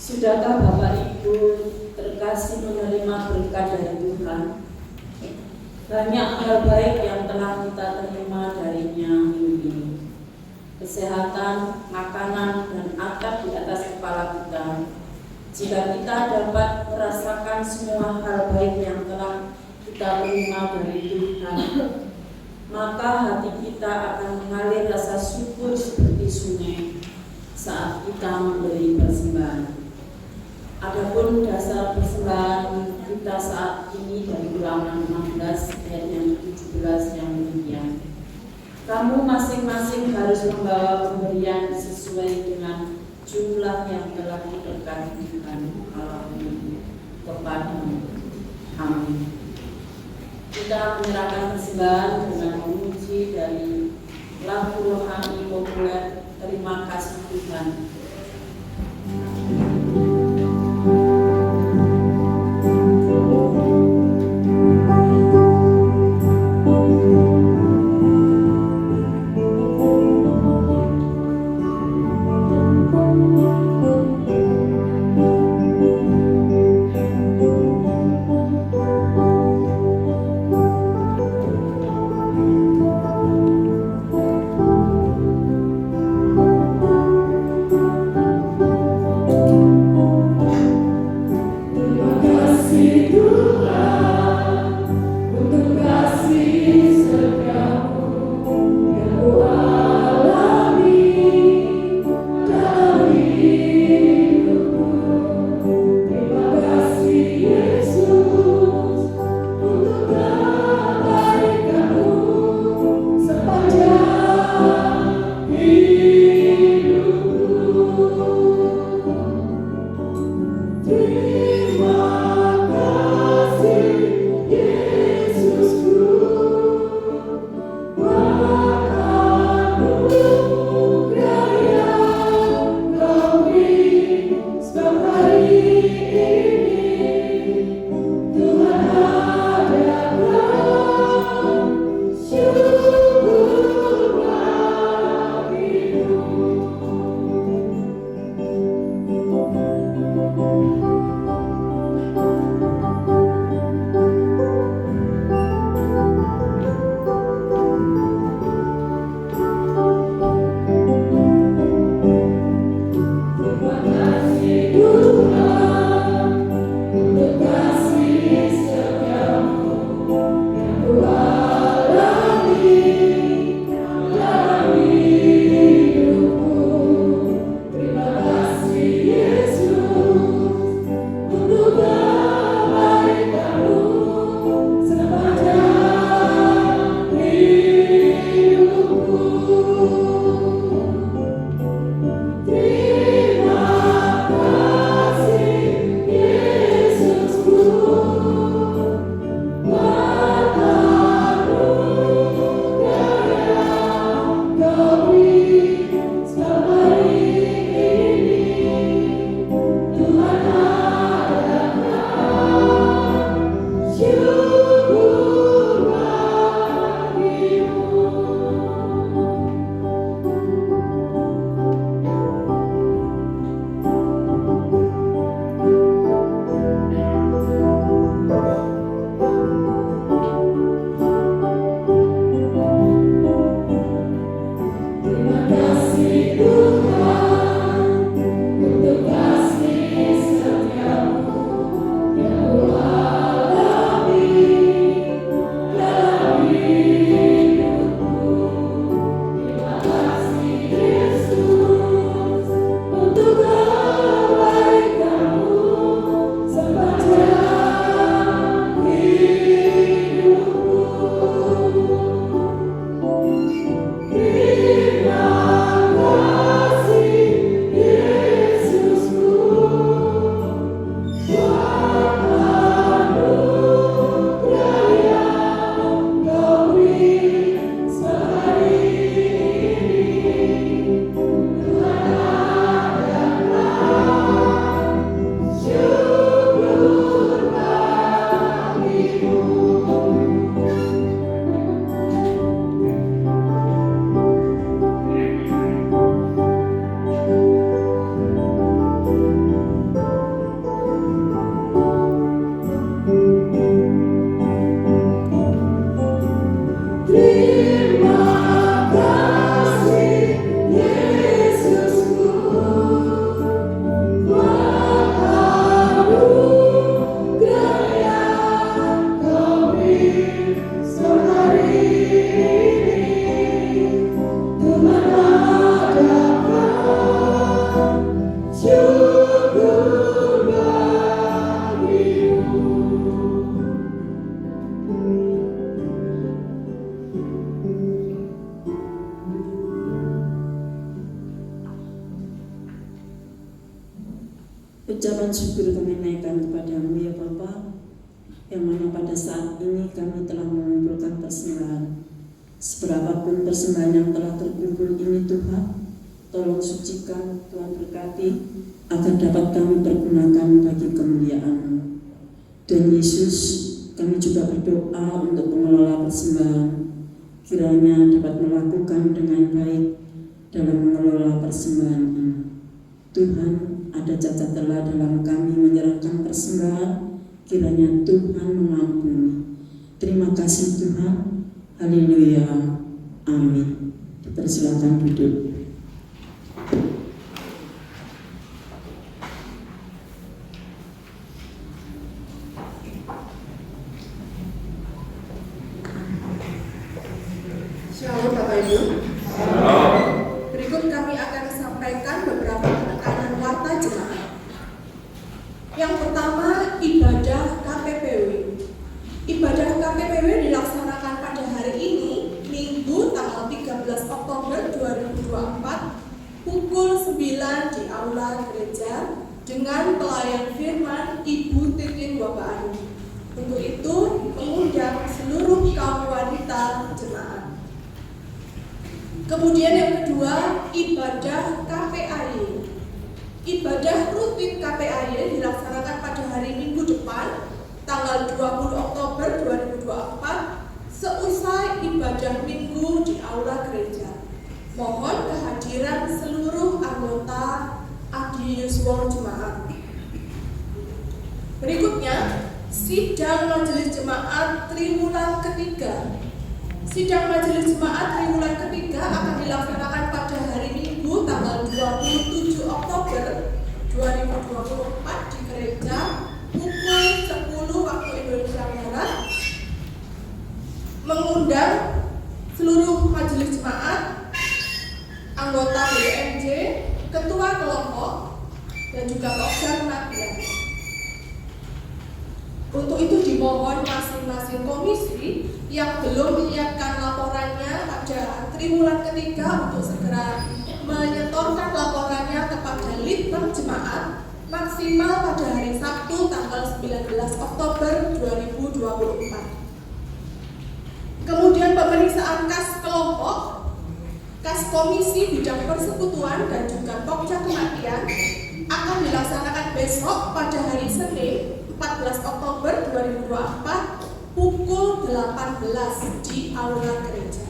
Sudahkah Bapak Ibu terkasih menerima berkat dari Tuhan? Banyak hal baik yang telah kita terima darinya minggu ini. Kesehatan, makanan, dan atap di atas kepala kita. Jika kita dapat merasakan semua hal baik yang telah kita terima dari Tuhan, maka hati kita akan mengalir rasa syukur seperti sungai saat kita memberi persembahan. Adapun dasar persembahan kita saat ini dari Ulangan 16 ayat yang 17 yang demikian. Kamu masing-masing harus membawa pemberian sesuai dengan jumlah yang telah diberkati Tuhan Allahmu kepadamu. Amin. Kita menyerahkan persembahan dengan memuji dari lagu rohani populer Terima Kasih Tuhan. Ucapan syukur kami naikkan kepadamu ya Bapa, yang mana pada saat ini kami telah mengumpulkan persembahan. Seberapapun persembahan yang telah terkumpul ini Tuhan, tolong sucikan, Tuhan berkati, agar dapat kami pergunakan bagi kemuliaan-Mu. Dan Yesus, kami juga berdoa untuk pengelola persembahan, kiranya dapat melakukan dengan baik dalam mengelola persembahan ini. Tuhan, ada cacat celah dalam kami menyerahkan persembahan, kiranya Tuhan mengampuni. Terima kasih Tuhan. Haleluya. Amin. Dipersilakan duduk. Shalom Bapak Ibu. Berikut kami akan sampaikan beberapa penekanan warta jemaat. Yang pertama, ibadah KPPW. Ibadah KPPW dilaksanakan pada hari ini, Minggu tanggal 13 Oktober 2024, pukul 9 di Aula Gereja dengan pelayan firman Ibu Titin Wabaan. Untuk itu, mengundang seluruh kaum wanita jemaat. Kemudian yang kedua, ibadah KPAY. Ibadah rutin KPAY dilaksanakan pada hari Minggu depan, tanggal 20 Oktober 2024, seusai ibadah Minggu di Aula Gereja. Mohon kehadiran seluruh anggota Adi Yuswa Jemaat. Berikutnya, sidang Majelis Jemaat Triwulan Ketiga. Sidang Majelis Jemaat Triwulan Ketiga akan dilaksanakan pada hari Minggu tanggal 27 Oktober 2024 di gereja pukul 10 waktu Indonesia Barat. Mengundang seluruh majelis jemaat, anggota BMJ, ketua kelompok, dan juga pokja kematian. Untuk itu dimohon masing-masing komisi yang belum menyiapkan laporannya pada triwulan ketiga untuk segera menyetorkan laporannya kepada Litbang Jemaat maksimal pada hari Sabtu tanggal 19 Oktober 2024. Kemudian pemeriksaan kas kelompok, kas komisi bidang persekutuan dan juga pokja kematian akan dilaksanakan besok pada hari Senin 14 Oktober 2024 pukul 18 di Aula Gereja.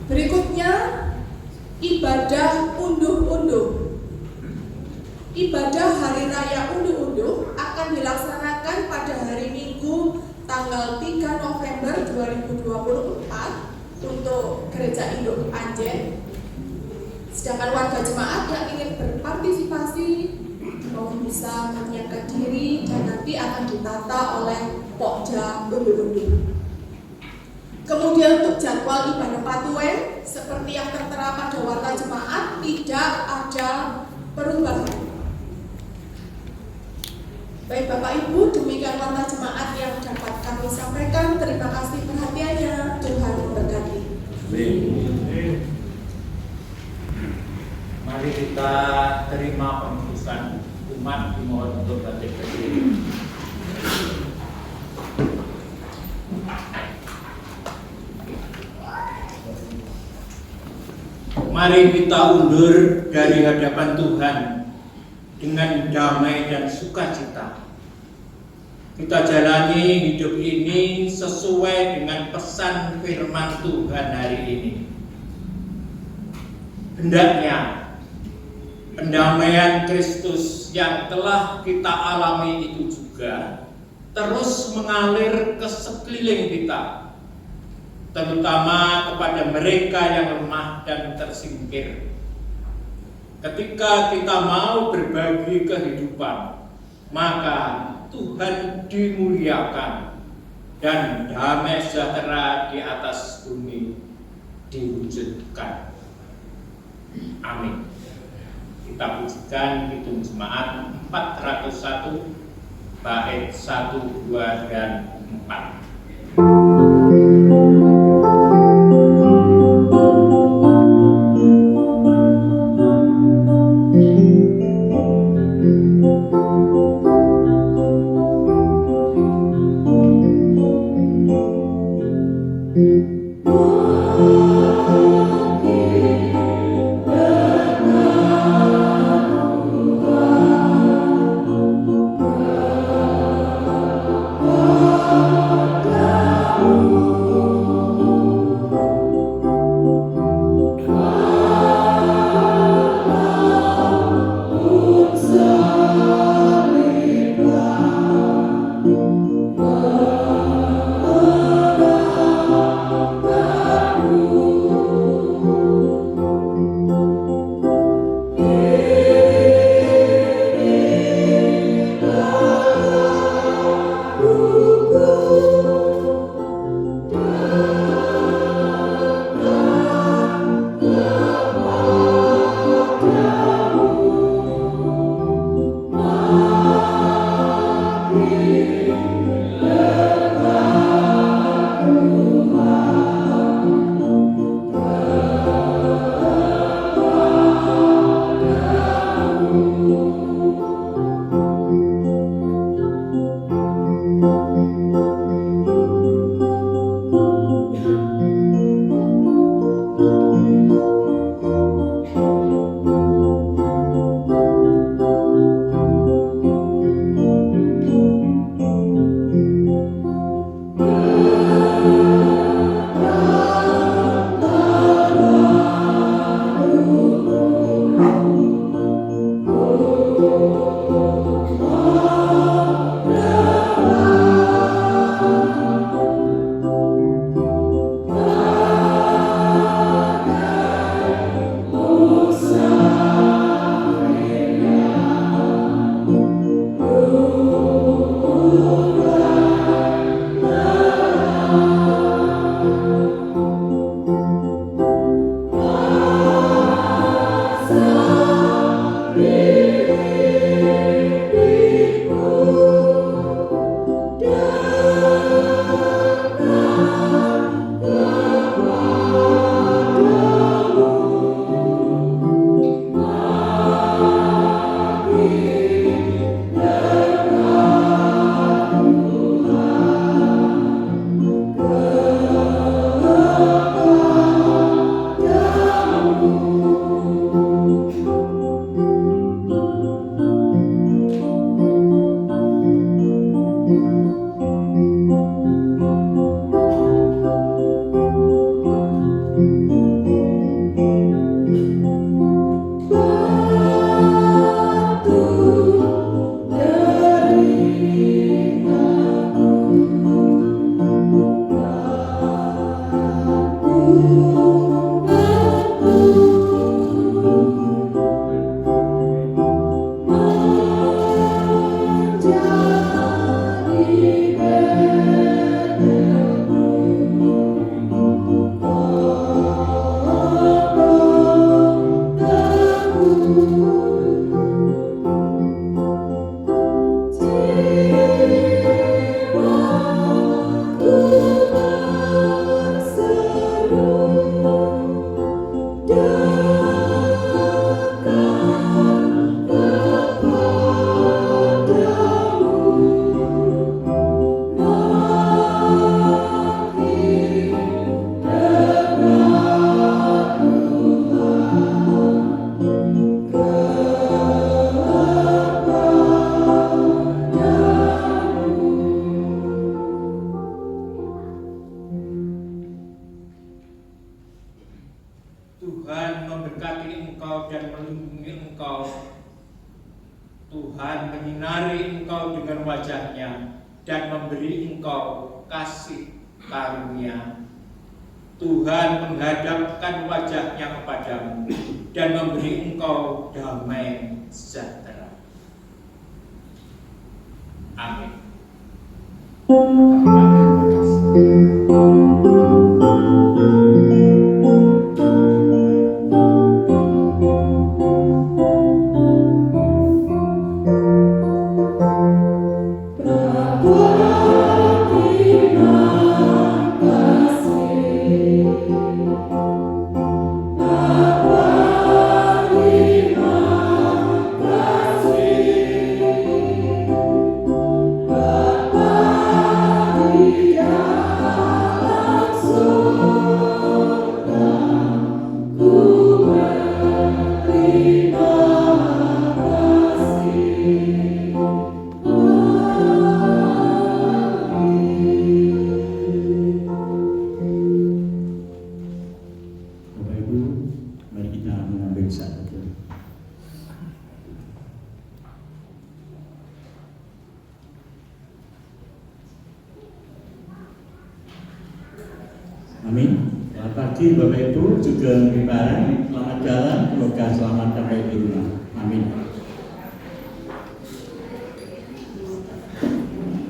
Berikutnya, ibadah unduh-unduh. Ibadah Hari Raya Unduh-Unduh akan dilaksanakan pada hari Minggu tanggal 3 November 2024 untuk Gereja Induk Anjen. Sedangkan warga jemaat yang ingin berpartisipasi mohon bisa menyiapkan diri dan nanti akan ditata oleh Pokja Unduh-Unduh. Kemudian untuk jadwal ibadah Patuwen seperti yang tertera pada warta jemaat tidak ada perubahan. Baik Bapak Ibu, demikian warta jemaat yang dapat kami sampaikan. Terima kasih perhatiannya. Tuhan memberkati. Mari kita terima pemutusan umat, dimohon untuk bangkit berdiri. Mari kita undur dari hadapan Tuhan dengan damai dan sukacita. Kita jalani hidup ini sesuai dengan pesan firman Tuhan hari ini. Hendaknya pendamaian Kristus yang telah kita alami itu juga terus mengalir ke sekeliling kita, terutama kepada mereka yang lemah dan tersingkir. Ketika kita mau berbagi kehidupan, maka Tuhan dimuliakan dan damai sejahtera di atas bumi diwujudkan. Amin. Kita pujikan Kidung Jemaat 401 bait 1, 2, dan 4. wajah-Nya dan memberi engkau kasih karunia. Tuhan menghadapkan wajah-Nya kepadamu dan memberi engkau damai sejahtera. Amin. Amin. Selamat pagi Bapak Ibu, juga bareng, selamat jalan, semoga selamat sampai